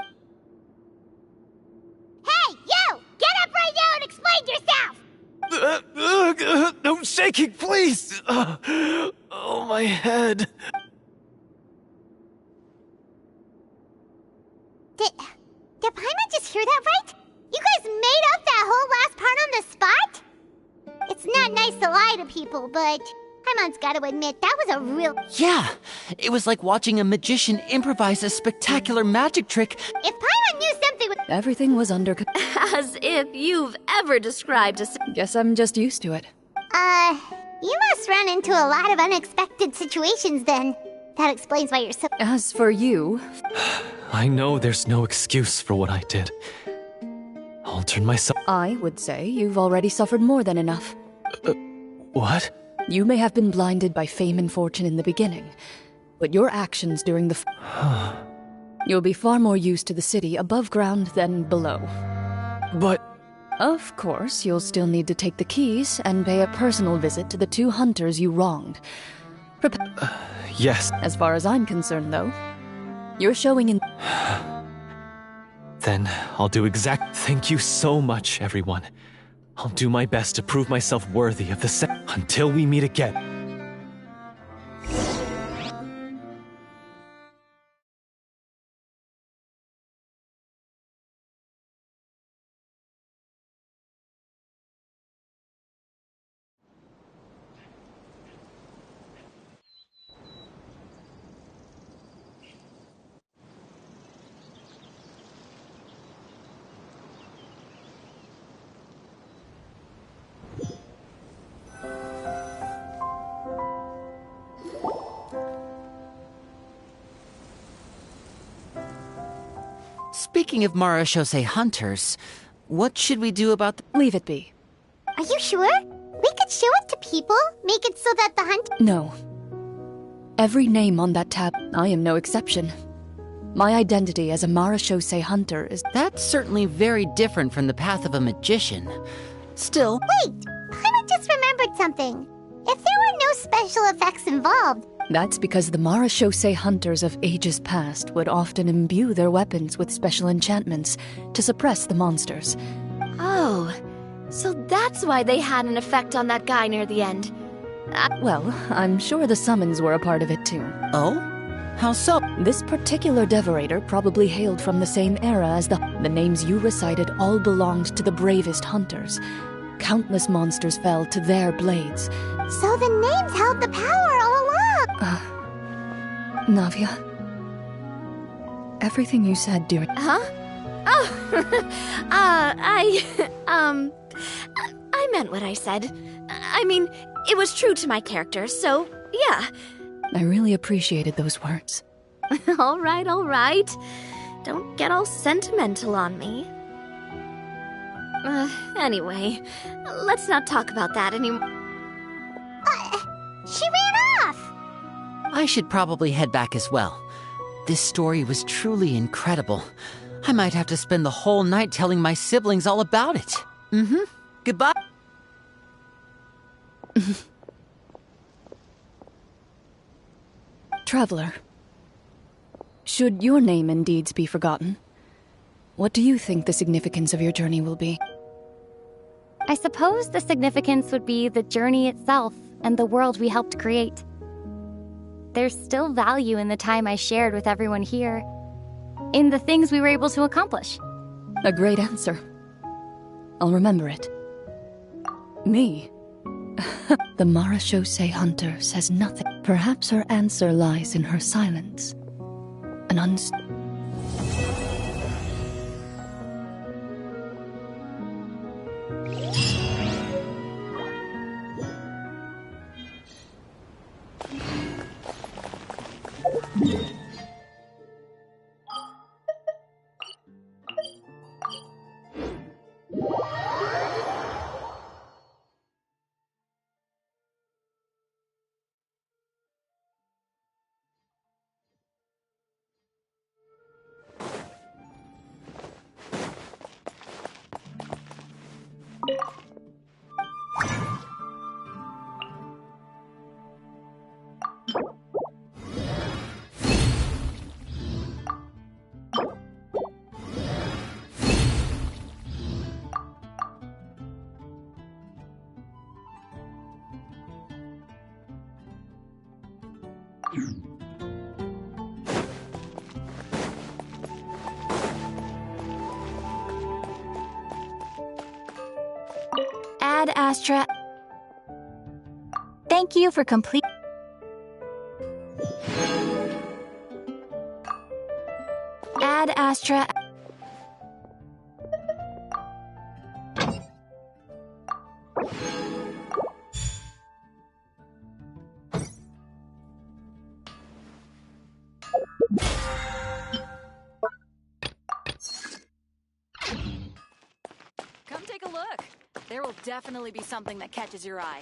you! Get up right now and explain yourself! No shaking, please! Oh, my head. Did Paimon just hear that right? You guys made up that whole last part on the spot? It's not nice to lie to people, but Paimon's gotta admit, that was a real... Yeah, it was like watching a magician improvise a spectacular magic trick. If Paimon knew something was... Everything was under... As if you've ever described a... Guess I'm just used to it. You must run into a lot of unexpected situations then. That explains why you're so... As for you... I know there's no excuse for what I did. I'll turn myself... I would say you've already suffered more than enough. What? You may have been blinded by fame and fortune in the beginning, but your actions during the... You'll be far more used to the city above ground than below. But... Of course, you'll still need to take the keys and pay a personal visit to the 2 hunters you wronged. Yes. As far as I'm concerned, though, you're showing in... Then I'll do exact... Thank you so much, everyone. I'll do my best to prove myself worthy of the until we meet again. Speaking of Marechaussee Hunters, what should we do about the... Leave it be. Are you sure? We could show it to people, make it so that the hunt... No. Every name on that tab, I am no exception. My identity as a Marechaussee Hunter is... That's certainly very different from the path of a magician. Still... Wait! I just remembered something. If there were no special effects involved... That's because the Marechaussee Hunters of ages past would often imbue their weapons with special enchantments to suppress the monsters. Oh, so that's why they had an effect on that guy near the end. Well, I'm sure the summons were a part of it too. Oh? How so? This particular devorator probably hailed from the same era as the names you recited all belonged to the bravest hunters. Countless monsters fell to their blades. So the names held the power all along! Navia, everything you said during... Huh? Oh, I meant what I said. I mean, it was true to my character, so, yeah. I really appreciated those words. All right. Don't get all sentimental on me. Anyway, let's not talk about that anymore. She ran off! I should probably head back as well. This story was truly incredible. I might have to spend the whole night telling my siblings all about it. Goodbye. Traveler, should your name and deeds be forgotten, what do you think the significance of your journey will be? I suppose the significance would be the journey itself and the world we helped create. There's still value in the time I shared with everyone here, in the things we were able to accomplish. A great answer. I'll remember it. Me? The Marachose hunter says nothing. Perhaps her answer lies in her silence. An Ad Astra. Thank you for complete. Ad Astra. Come take a look. There will definitely be something that catches your eye.